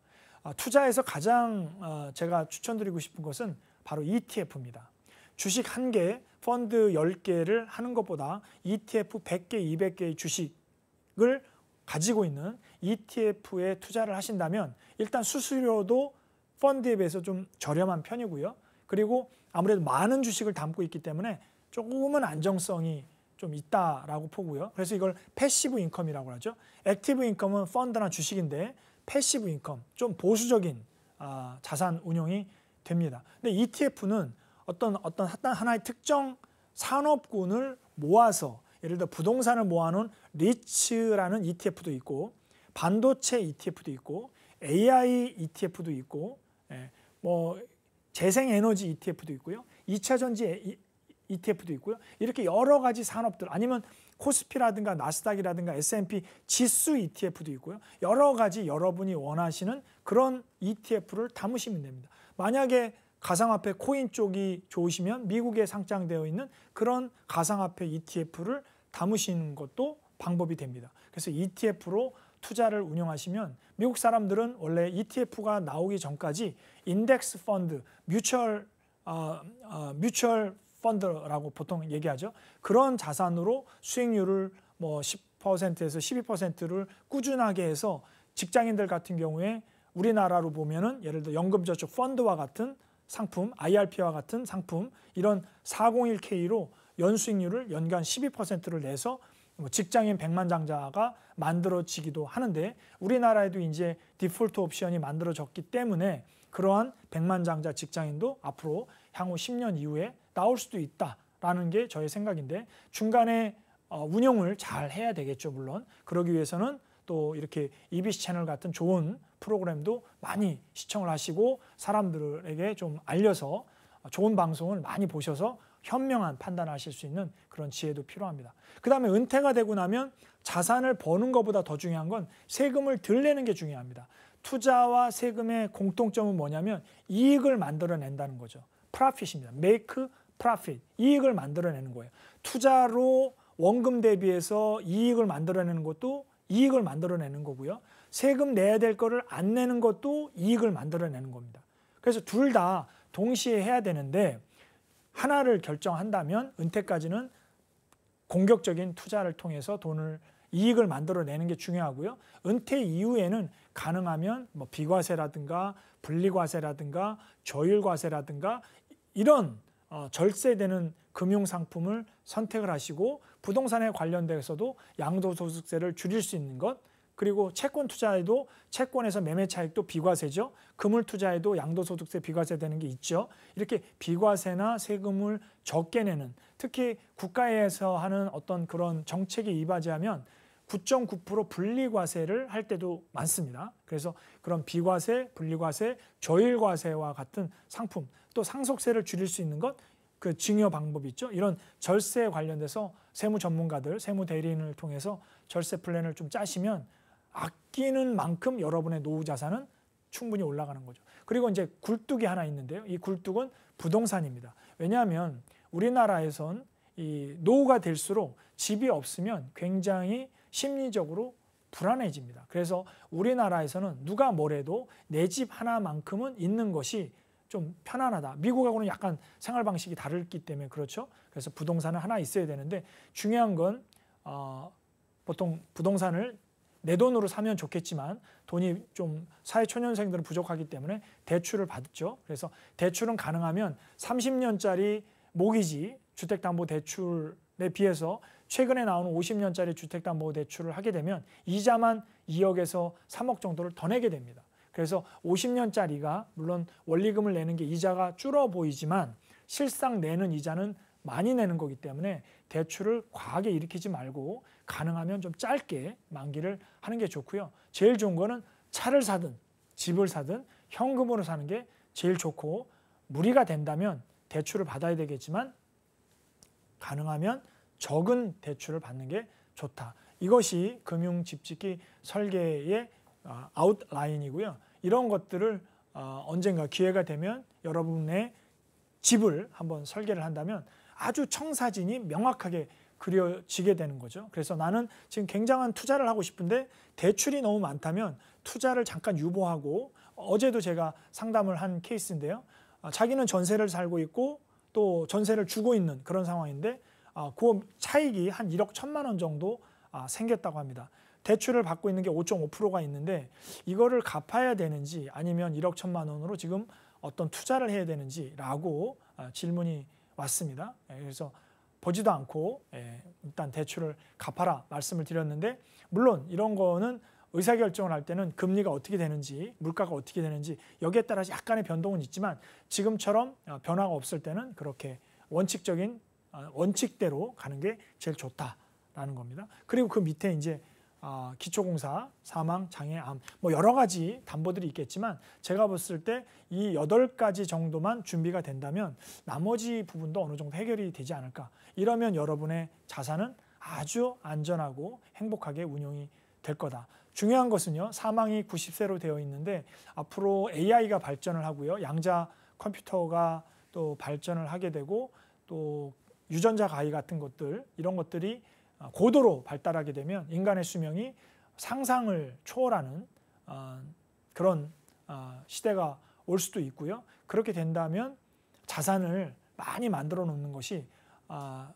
투자에서 가장 제가 추천드리고 싶은 것은 바로 ETF입니다. 주식 1개, 펀드 10개를 하는 것보다 ETF 100개, 200개의 주식을 가지고 있는 ETF에 투자를 하신다면 일단 수수료도 펀드에 비해서 좀 저렴한 편이고요. 그리고 아무래도 많은 주식을 담고 있기 때문에 조금은 안정성이 좀 있다라고 보고요. 그래서 이걸 패시브 인컴이라고 하죠. 액티브 인컴은 펀드나 주식인데 패시브 인컴, 좀 보수적인 자산 운용이 됩니다. 근데 ETF는 어떤 하나의 특정 산업군을 모아서, 예를 들어 부동산을 모아놓은 리츠라는 ETF도 있고, 반도체 ETF도 있고, AI ETF도 있고, 재생에너지 ETF도 있고요, 2차 전지 ETF도 있고요. 이렇게 여러 가지 산업들, 아니면 코스피라든가 나스닥이라든가 S&P 지수 ETF도 있고요. 여러 가지 여러분이 원하시는 그런 ETF를 담으시면 됩니다. 만약에 가상화폐 코인 쪽이 좋으시면 미국에 상장되어 있는 그런 가상화폐 ETF를 담으시는 것도 방법이 됩니다. 그래서 ETF로 투자를 운영하시면, 미국 사람들은 원래 ETF가 나오기 전까지 인덱스 펀드, 뮤추얼 펀드라고 보통 얘기하죠. 그런 자산으로 수익률을 10%에서 12%를 꾸준하게 해서, 직장인들 같은 경우에 우리나라로 보면은 예를 들어 연금저축 펀드와 같은 상품, IRP와 같은 상품, 이런 401K로 연수익률을 연간 12%를 내서 직장인 백만장자가 만들어지기도 하는데, 우리나라에도 이제 디폴트 옵션이 만들어졌기 때문에 그러한 백만장자 직장인도 앞으로 향후 10년 이후에 나올 수도 있다라는 게 저의 생각인데, 중간에 운영을 잘 해야 되겠죠. 물론 그러기 위해서는 또 이렇게 EBC 채널 같은 좋은 프로그램도 많이 시청을 하시고 사람들에게 좀 알려서 좋은 방송을 많이 보셔서 현명한 판단을 하실 수 있는 그런 지혜도 필요합니다. 그 다음에 은퇴가 되고 나면 자산을 버는 것보다 더 중요한 건 세금을 덜 내는 게 중요합니다. 투자와 세금의 공통점은 뭐냐면 이익을 만들어낸다는 거죠. profit입니다. make profit. 이익을 만들어내는 거예요. 투자로 원금 대비해서 이익을 만들어내는 것도 이익을 만들어내는 거고요. 세금 내야 될 거를 안 내는 것도 이익을 만들어내는 겁니다. 그래서 둘 다 동시에 해야 되는데 하나를 결정한다면 은퇴까지는 공격적인 투자를 통해서 이익을 만들어내는 게 중요하고요. 은퇴 이후에는 가능하면 뭐 비과세라든가 분리과세라든가 저율과세라든가 이런 절세되는 금융상품을 선택을 하시고 부동산에 관련돼서도 양도소득세를 줄일 수 있는 것, 그리고 채권 투자에도 채권에서 매매 차익도 비과세죠. 금을 투자해도 양도소득세 비과세 되는 게 있죠. 이렇게 비과세나 세금을 적게 내는, 특히 국가에서 하는 어떤 그런 정책에 이바지하면 9.9% 분리과세를 할 때도 많습니다. 그래서 그런 비과세, 분리과세, 저율과세와 같은 상품, 또 상속세를 줄일 수 있는 것, 그 증여 방법이 있죠. 이런 절세에 관련돼서 세무 전문가들, 세무 대리인을 통해서 절세 플랜을 좀 짜시면 아끼는 만큼 여러분의 노후 자산은 충분히 올라가는 거죠. 그리고 이제 굴뚝이 하나 있는데요. 이 굴뚝은 부동산입니다. 왜냐하면 우리나라에선 이 노후가 될수록 집이 없으면 굉장히 심리적으로 불안해집니다. 그래서 우리나라에서는 누가 뭐래도 내 집 하나만큼은 있는 것이 좀 편안하다. 미국하고는 약간 생활 방식이 다르기 때문에 그렇죠. 그래서 부동산은 하나 있어야 되는데 중요한 건 보통 부동산을 내 돈으로 사면 좋겠지만 돈이 좀 사회초년생들은 부족하기 때문에 대출을 받죠. 그래서 대출은 가능하면 30년짜리 모기지 주택담보대출에 비해서 최근에 나오는 50년짜리 주택담보대출을 하게 되면 이자만 2억에서 3억 정도를 더 내게 됩니다. 그래서 50년짜리가 물론 원리금을 내는 게 이자가 줄어 보이지만 실상 내는 이자는 많이 내는 거기 때문에 대출을 과하게 일으키지 말고 가능하면 좀 짧게 만기를 하는 게 좋고요. 제일 좋은 거는 차를 사든 집을 사든 현금으로 사는 게 제일 좋고, 무리가 된다면 대출을 받아야 되겠지만 가능하면 적은 대출을 받는 게 좋다. 이것이 금융 집짓기 설계의 아웃라인이고요. 이런 것들을 언젠가 기회가 되면 여러분의 집을 한번 설계를 한다면 아주 청사진이 명확하게 그려지게 되는 거죠. 그래서 나는 지금 굉장한 투자를 하고 싶은데 대출이 너무 많다면 투자를 잠깐 유보하고, 어제도 제가 상담을 한 케이스인데요. 자기는 전세를 살고 있고 또 전세를 주고 있는 그런 상황인데 그 차익이 한 1억 1천만 원 정도 생겼다고 합니다. 대출을 받고 있는 게 5.5%가 있는데 이거를 갚아야 되는지 아니면 1억 1천만 원으로 지금 어떤 투자를 해야 되는지라고 질문이 왔습니다. 그래서 보지도 않고 일단 대출을 갚아라 말씀을 드렸는데, 물론 이런 거는 의사결정을 할 때는 금리가 어떻게 되는지 물가가 어떻게 되는지 여기에 따라서 약간의 변동은 있지만 지금처럼 변화가 없을 때는 그렇게 원칙적인 원칙대로 가는 게 제일 좋다라는 겁니다. 그리고 그 밑에 이제 기초공사, 사망, 장애, 암 뭐 여러 가지 담보들이 있겠지만 제가 봤을 때 이 8가지 정도만 준비가 된다면 나머지 부분도 어느 정도 해결이 되지 않을까. 이러면 여러분의 자산은 아주 안전하고 행복하게 운용이 될 거다. 중요한 것은요, 사망이 90세로 되어 있는데 앞으로 AI가 발전을 하고요, 양자 컴퓨터가 또 발전을 하게 되고 또 유전자 가위 같은 것들, 이런 것들이 고도로 발달하게 되면 인간의 수명이 상상을 초월하는 그런 시대가 올 수도 있고요. 그렇게 된다면 자산을 많이 만들어 놓는 것이,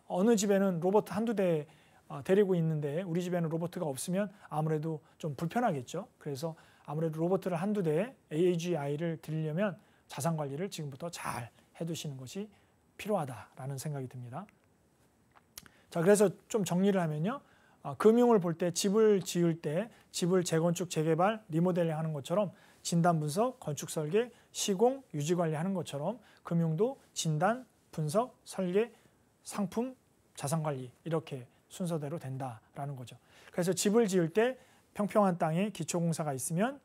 어느 집에는 로봇 한두 대 데리고 있는데 우리 집에는 로봇가 없으면 아무래도 좀 불편하겠죠. 그래서 아무래도 로봇을 한두 대 AGI를 드리려면 자산 관리를 지금부터 잘 해두시는 것이 필요하다라는 생각이 듭니다. 자, 그래서 좀 정리를 하면요, 금융을 볼 때 집을 지을 때 집을 재건축, 재개발, 리모델링 하는 것처럼 진단, 분석, 건축, 설계, 시공, 유지 관리하는 것처럼 금융도 진단, 분석, 설계, 상품, 자산 관리 이렇게 순서대로 된다라는 거죠. 그래서 집을 지을 때 평평한 땅에 기초공사가 있으면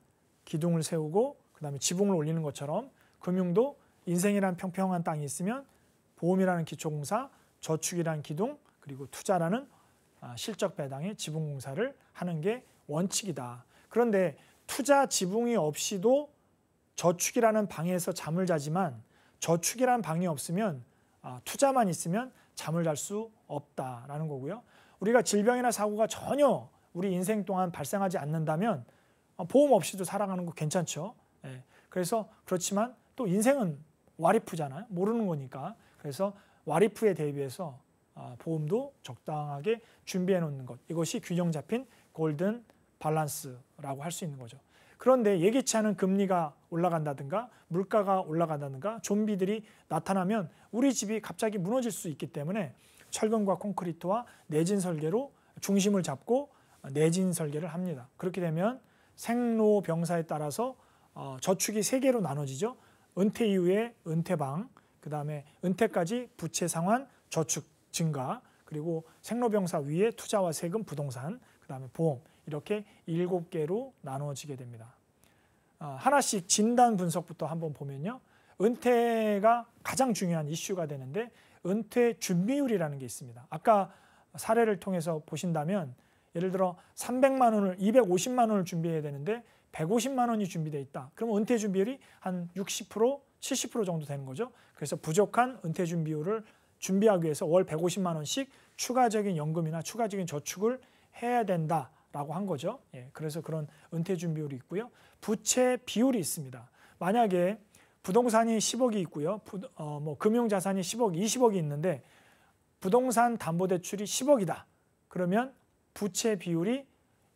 기둥을 세우고 그다음에 지붕을 올리는 것처럼 금융도 인생이란 평평한 땅이 있으면 보험이라는 기초공사, 저축이라는 기둥, 그리고 투자라는 실적 배당의 지분공사를 하는 게 원칙이다. 그런데 투자 지분이 없이도 저축이라는 방에서 잠을 자지만 저축이라는 방이 없으면 투자만 있으면 잠을 잘 수 없다라는 거고요. 우리가 질병이나 사고가 전혀 우리 인생 동안 발생하지 않는다면 보험 없이도 살아가는 거 괜찮죠. 예. 그래서 그렇지만 또 인생은 와리프잖아요. 모르는 거니까. 그래서 와리프에 대비해서 보험도 적당하게 준비해 놓는 것. 이것이 균형 잡힌 골든 밸런스라고 할 수 있는 거죠. 그런데 예기치 않은 금리가 올라간다든가 물가가 올라간다든가 좀비들이 나타나면 우리 집이 갑자기 무너질 수 있기 때문에 철근과 콘크리트와 내진 설계로 중심을 잡고 내진 설계를 합니다. 그렇게 되면 생로병사에 따라서 저축이 3개로 나눠지죠. 은퇴 이후에 은퇴방, 그 다음에 은퇴까지 부채 상환, 저축 증가, 그리고 생로병사 위에 투자와 세금, 부동산, 그 다음에 보험, 이렇게 7개로 나눠지게 됩니다. 하나씩 진단 분석부터 한번 보면요. 은퇴가 가장 중요한 이슈가 되는데 은퇴 준비율이라는 게 있습니다. 아까 사례를 통해서 보신다면 예를 들어 300만 원을 250만 원을 준비해야 되는데 150만 원이 준비되어 있다. 그러면 은퇴 준비율이 한 60%, 70% 정도 되는 거죠. 그래서 부족한 은퇴 준비율을 준비하기 위해서 월 150만 원씩 추가적인 연금이나 추가적인 저축을 해야 된다라고 한 거죠. 예, 그래서 그런 은퇴 준비율이 있고요. 부채 비율이 있습니다. 만약에 부동산이 10억이 있고요. 금융자산이 10억, 20억이 있는데 부동산 담보대출이 10억이다. 그러면 부채 비율이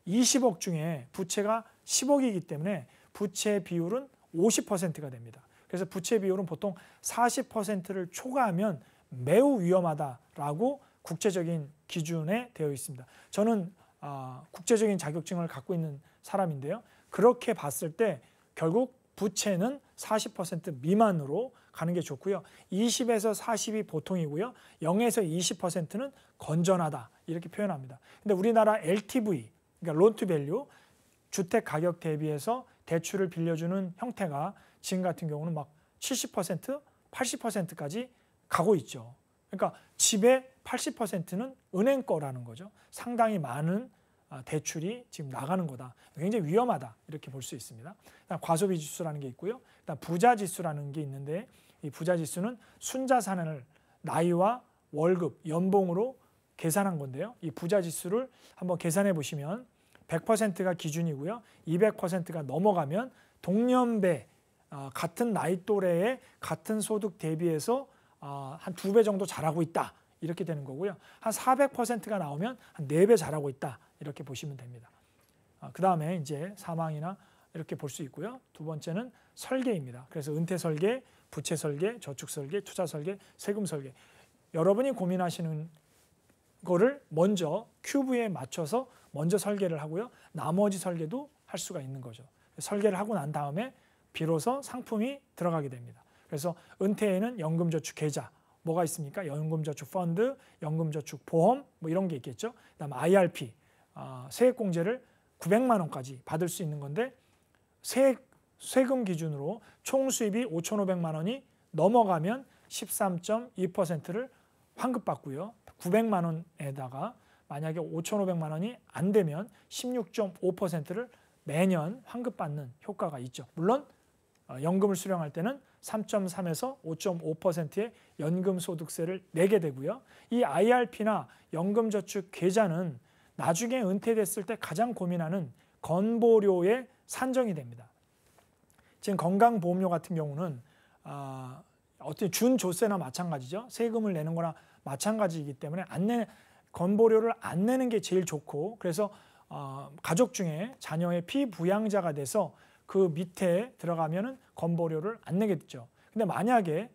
20억 중에 부채가 10억이기 때문에 부채 비율은 50%가 됩니다. 그래서 부채 비율은 보통 40%를 초과하면 매우 위험하다라고 국제적인 기준에 되어 있습니다. 저는 국제적인 자격증을 갖고 있는 사람인데요. 그렇게 봤을 때 결국 부채는 40% 미만으로 가는 게 좋고요. 20에서 40이 보통이고요. 0에서 20%는 건전하다 이렇게 표현합니다. 근데 우리나라 LTV, 그러니까 론 투 밸류, 주택 가격 대비해서 대출을 빌려주는 형태가 지금 같은 경우는 막 70%, 80%까지 가고 있죠. 그러니까 집의 80%는 은행 거라는 거죠. 상당히 많은 대출이 지금 나가는 거다. 굉장히 위험하다 이렇게 볼 수 있습니다. 과소비 지수라는 게 있고요. 부자 지수라는 게 있는데 이 부자 지수는 순자산을 나이와 월급, 연봉으로 계산한 건데요. 이 부자 지수를 한번 계산해 보시면 100%가 기준이고요. 200%가 넘어가면 동년배 같은 나이 또래의 같은 소득 대비해서 한 2배 정도 잘하고 있다. 이렇게 되는 거고요. 한 400%가 나오면 한 4배 잘하고 있다. 이렇게 보시면 됩니다. 그 다음에 이제 사망이나 이렇게 볼 수 있고요. 두 번째는 설계입니다. 그래서 은퇴 설계, 부채 설계, 저축 설계, 투자 설계, 세금 설계. 여러분이 고민하시는 거를 먼저 큐브에 맞춰서 먼저 설계를 하고요. 나머지 설계도 할 수가 있는 거죠. 설계를 하고 난 다음에 비로소 상품이 들어가게 됩니다. 그래서 은퇴에는 연금저축 계좌, 뭐가 있습니까? 연금저축 펀드, 연금저축 보험 뭐 이런 게 있겠죠. 그다음 IRP, 세액공제를 900만 원까지 받을 수 있는 건데 세금 기준으로 총 수입이 5,500만 원이 넘어가면 13.2%를 환급받고요. 900만 원에다가 만약에 5,500만 원이 안 되면 16.5%를 매년 환급받는 효과가 있죠. 물론 연금을 수령할 때는 3.3에서 5.5%의 연금소득세를 내게 되고요. 이 IRP나 연금저축 계좌는 나중에 은퇴됐을 때 가장 고민하는 건보료에 산정이 됩니다. 지금 건강보험료 같은 경우는 어떤 준조세나 마찬가지죠. 세금을 내는 거나 마찬가지이기 때문에 건보료를 안 내는 게 제일 좋고, 그래서 가족 중에 자녀의 피부양자가 돼서 그 밑에 들어가면은 건보료를 안 내게 되죠. 근데 만약에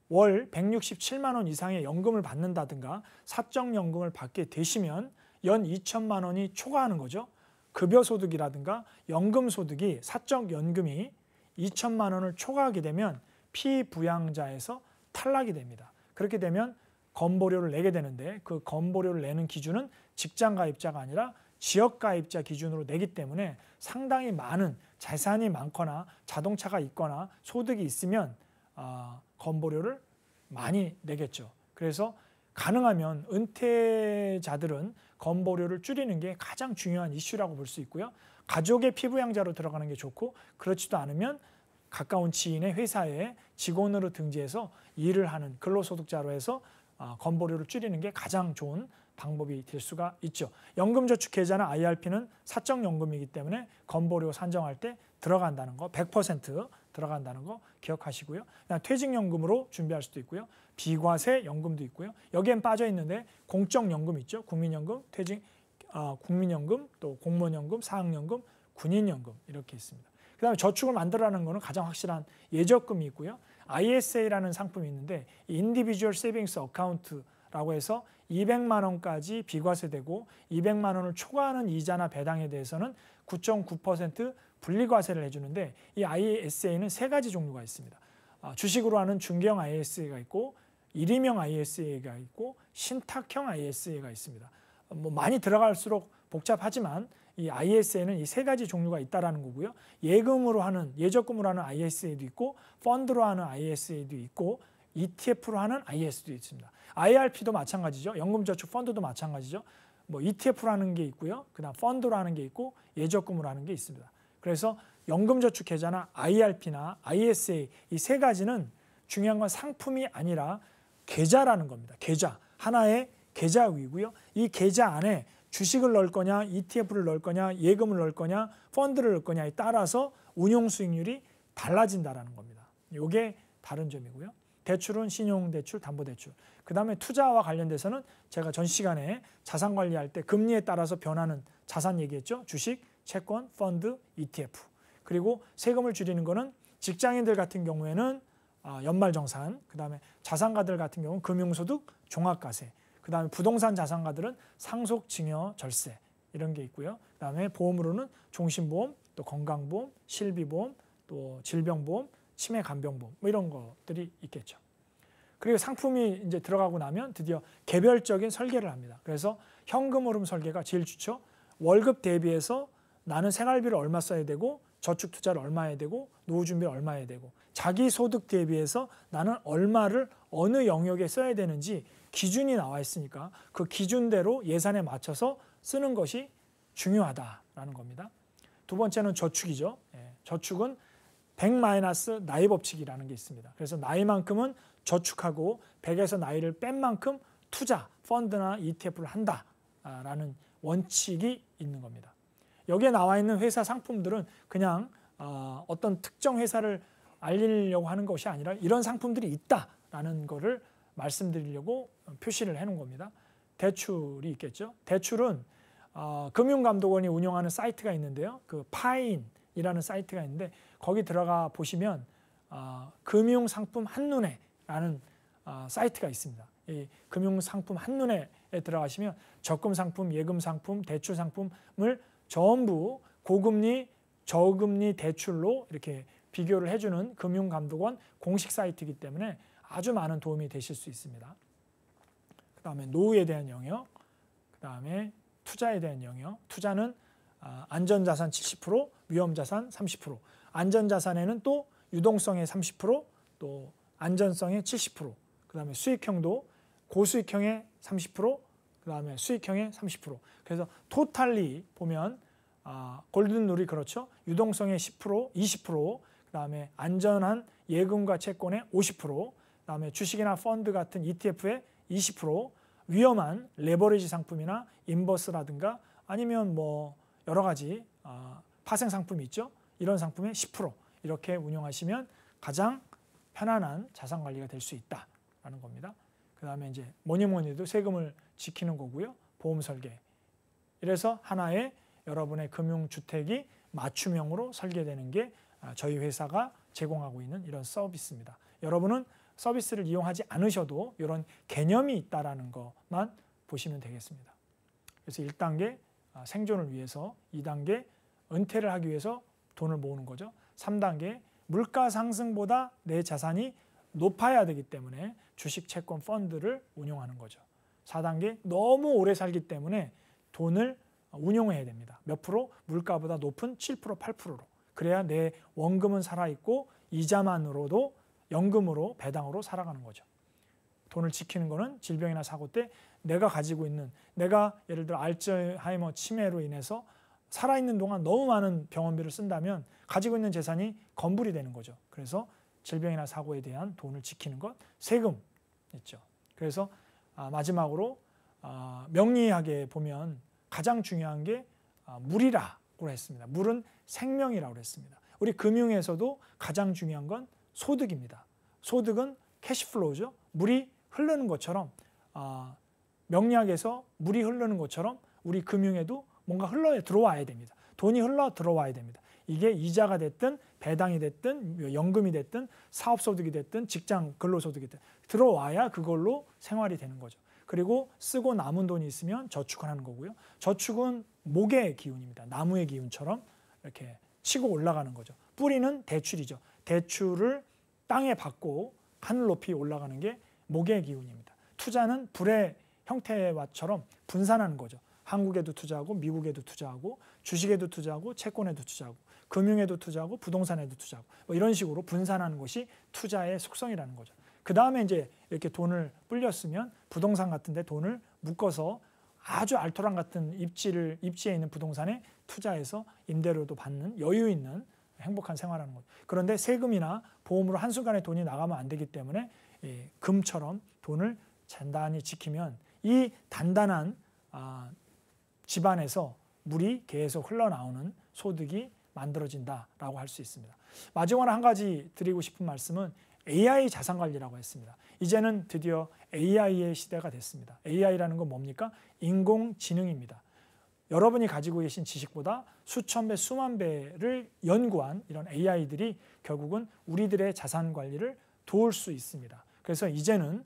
월 167만 원 이상의 연금을 받는다든가 사적연금을 받게 되시면 연 2천만 원이 초과하는 거죠. 급여소득이라든가 연금소득이 사적연금이 2천만 원을 초과하게 되면 피부양자에서 탈락이 됩니다. 그렇게 되면 건보료를 내게 되는데 그 건보료를 내는 기준은 직장가입자가 아니라 지역가입자 기준으로 내기 때문에 상당히 많은 재산이 많거나 자동차가 있거나 소득이 있으면 건보료를 많이 내겠죠. 그래서 가능하면 은퇴자들은 건보료를 줄이는 게 가장 중요한 이슈라고 볼 수 있고요. 가족의 피부양자로 들어가는 게 좋고, 그렇지도 않으면 가까운 지인의 회사에 직원으로 등재해서 일을 하는 근로소득자로 해서 건보료를 줄이는 게 가장 좋은 방법이 될 수가 있죠. 연금저축계좌나 IRP는 사적연금이기 때문에 건보료 산정할 때 들어간다는 거, 100% 들어간다는 거 기억하시고요. 그냥 퇴직연금으로 준비할 수도 있고요. 비과세 연금도 있고요. 여기엔 빠져 있는데 공적연금 있죠. 국민연금, 국민연금, 또 공무원연금, 사학연금, 군인연금 이렇게 있습니다. 그 다음에 저축을 만들어라는 거는 가장 확실한 예적금이 있고요. ISA라는 상품이 있는데 Individual Savings Account라고 해서 200만 원까지 비과세되고 200만 원을 초과하는 이자나 배당에 대해서는 9.9% 분리과세를 해주는데, 이 ISA는 세 가지 종류가 있습니다. 주식으로 하는 중개형 ISA가 있고, 일임형 ISA가 있고, 신탁형 ISA가 있습니다. 뭐 많이 들어갈수록 복잡하지만 이 ISA는 이 세 가지 종류가 있다라는 거고요. 예금으로 하는, 예적금으로 하는 ISA도 있고, 펀드로 하는 ISA도 있고, ETF로 하는 ISA도 있습니다. IRP도 마찬가지죠. 연금저축 펀드도 마찬가지죠. 뭐 ETF로 하는 게 있고요. 그다음 펀드로 하는 게 있고, 예적금으로 하는 게 있습니다. 그래서 연금저축 계좌나 IRP나 ISA 이 세 가지는 중요한 건 상품이 아니라 계좌라는 겁니다. 계좌, 하나의 계좌이고요. 이 계좌 안에 주식을 넣을 거냐, ETF를 넣을 거냐, 예금을 넣을 거냐, 펀드를 넣을 거냐에 따라서 운용 수익률이 달라진다는 겁니다. 이게 다른 점이고요. 대출은 신용대출, 담보대출. 그 다음에 투자와 관련돼서는 제가 전 시간에 자산 관리할 때 금리에 따라서 변하는 자산 얘기했죠. 주식, 채권, 펀드, ETF. 그리고 세금을 줄이는 거는 직장인들 같은 경우에는 연말정산, 그 다음에 자산가들 같은 경우는 금융소득, 종합과세, 그 다음에 부동산 자산가들은 상속증여 절세 이런 게 있고요. 그 다음에 보험으로는 종신보험, 또 건강보험, 실비보험, 또 질병보험, 치매간병보험 뭐 이런 것들이 있겠죠. 그리고 상품이 이제 들어가고 나면 드디어 개별적인 설계를 합니다. 그래서 현금 흐름 설계가 제일 좋죠. 월급 대비해서 나는 생활비를 얼마 써야 되고, 저축 투자를 얼마 해야 되고, 노후 준비를 얼마 해야 되고, 자기 소득 대비해서 나는 얼마를 어느 영역에 써야 되는지 기준이 나와 있으니까 그 기준대로 예산에 맞춰서 쓰는 것이 중요하다라는 겁니다. 두 번째는 저축이죠. 저축은 100- 나이 법칙이라는 게 있습니다. 그래서 나이만큼은 저축하고 100에서 나이를 뺀 만큼 투자, 펀드나 ETF를 한다라는 원칙이 있는 겁니다. 여기에 나와 있는 회사 상품들은 그냥 어떤 특정 회사를 알리려고 하는 것이 아니라 이런 상품들이 있다라는 것을 말씀드리려고 표시를 해놓은 겁니다. 대출이 있겠죠. 대출은 금융감독원이 운영하는 사이트가 있는데요. 그 파인이라는 사이트가 있는데 거기 들어가 보시면 금융상품 한눈에라는 사이트가 있습니다. 이 금융상품 한눈에 들어가시면 적금상품, 예금상품, 대출상품을 전부 고금리, 저금리 대출로 이렇게 비교를 해주는 금융감독원 공식 사이트이기 때문에 아주 많은 도움이 되실 수 있습니다. 그 다음에 노후에 대한 영역, 그 다음에 투자에 대한 영역. 투자는 안전자산 70%, 위험자산 30%. 안전자산에는 또 유동성의 30%, 또 안전성의 70%. 그 다음에 수익형도 고수익형의 30%, 그 다음에 수익형의 30%. 그래서 토탈리 보면 골든룰이 그렇죠. 유동성의 10%, 20%, 그 다음에 안전한 예금과 채권의 50%, 그 다음에 주식이나 펀드 같은 ETF의 20%, 위험한 레버리지 상품이나 인버스라든가 아니면 뭐 여러 가지 파생 상품이 있죠. 이런 상품의 10% 이렇게 운용하시면 가장 편안한 자산 관리가 될 수 있다라는 겁니다. 그 다음에 이제 뭐니 해도 세금을 지키는 거고요. 보험 설계. 이래서 하나의 여러분의 금융주택이 맞춤형으로 설계되는 게 저희 회사가 제공하고 있는 이런 서비스입니다. 여러분은 서비스를 이용하지 않으셔도 이런 개념이 있다는 것만 보시면 되겠습니다. 그래서 1단계 생존을 위해서, 2단계 은퇴를 하기 위해서 돈을 모으는 거죠. 3단계 물가 상승보다 내 자산이 높아야 되기 때문에 주식, 채권, 펀드를 운용하는 거죠. 4단계 너무 오래 살기 때문에 돈을 운용해야 됩니다. 몇 프로? 물가보다 높은 7%, 8%로. 그래야 내 원금은 살아있고 이자만으로도 연금으로, 배당으로 살아가는 거죠. 돈을 지키는 거는 질병이나 사고 때 내가 가지고 있는, 내가 예를 들어 알츠하이머 치매로 인해서 살아있는 동안 너무 많은 병원비를 쓴다면 가지고 있는 재산이 검불이 되는 거죠. 그래서 질병이나 사고에 대한 돈을 지키는 것, 세금 있죠. 그래서 마지막으로 명리학에 보면 가장 중요한 게 물이라고 했습니다. 물은 생명이라고 했습니다. 우리 금융에서도 가장 중요한 건 소득입니다. 소득은 캐시플로우죠. 물이 흐르는 것처럼 명리학에서 물이 흐르는 것처럼 우리 금융에도 뭔가 흘러 들어와야 됩니다. 돈이 흘러 들어와야 됩니다. 이게 이자가 됐든 배당이 됐든 연금이 됐든 사업소득이 됐든 직장 근로소득이 됐든 들어와야 그걸로 생활이 되는 거죠. 그리고 쓰고 남은 돈이 있으면 저축을 하는 거고요. 저축은 목의 기운입니다. 나무의 기운처럼 이렇게 치고 올라가는 거죠. 뿌리는 대출이죠. 대출을 땅에 받고 하늘 높이 올라가는 게 목의 기운입니다. 투자는 불의 형태와처럼 분산하는 거죠. 한국에도 투자하고 미국에도 투자하고 주식에도 투자하고 채권에도 투자하고 금융에도 투자하고 부동산에도 투자하고 뭐 이런 식으로 분산하는 것이 투자의 속성이라는 거죠. 그 다음에 이제 이렇게 돈을 불렸으면 부동산 같은 데 돈을 묶어서 아주 알토란 같은 입지에 있는 부동산에 투자해서 임대료도 받는 여유 있는 행복한 생활하는 거죠. 그런데 세금이나 보험으로 한순간에 돈이 나가면 안 되기 때문에 금처럼 돈을 단단히 지키면 이 단단한 집안에서 물이 계속 흘러나오는 소득이 만들어진다라고 할 수 있습니다. 마지막으로 한 가지 드리고 싶은 말씀은 AI 자산관리라고 했습니다. 이제는 드디어 AI의 시대가 됐습니다. AI라는 건 뭡니까? 인공지능입니다. 여러분이 가지고 계신 지식보다 수천 배, 수만 배를 연구한 이런 AI들이 결국은 우리들의 자산관리를 도울 수 있습니다. 그래서 이제는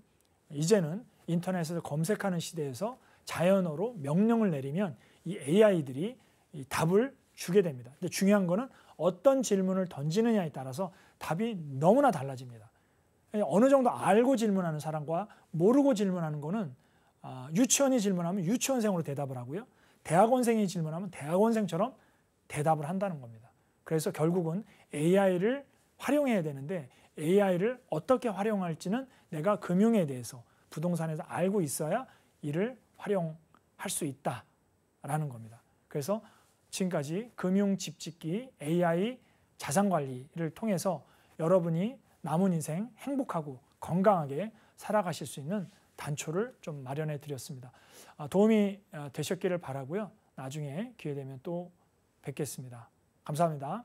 인터넷에서 검색하는 시대에서 자연어로 명령을 내리면 이 AI들이 이 답을 주게 됩니다. 근데 중요한 거는 어떤 질문을 던지느냐에 따라서 답이 너무나 달라집니다. 어느 정도 알고 질문하는 사람과 모르고 질문하는 거는 유치원이 질문하면 유치원생으로 대답을 하고요. 대학원생이 질문하면 대학원생처럼 대답을 한다는 겁니다. 그래서 결국은 AI를 활용해야 되는데 AI를 어떻게 활용할지는 내가 금융에 대해서 부동산에서 알고 있어야 이를 활용할 수 있다라는 겁니다. 그래서 지금까지 금융집짓기 AI 자산관리를 통해서 여러분이 남은 인생 행복하고 건강하게 살아가실 수 있는 단초를 좀 마련해 드렸습니다. 도움이 되셨기를 바라고요. 나중에 기회 되면 또 뵙겠습니다. 감사합니다.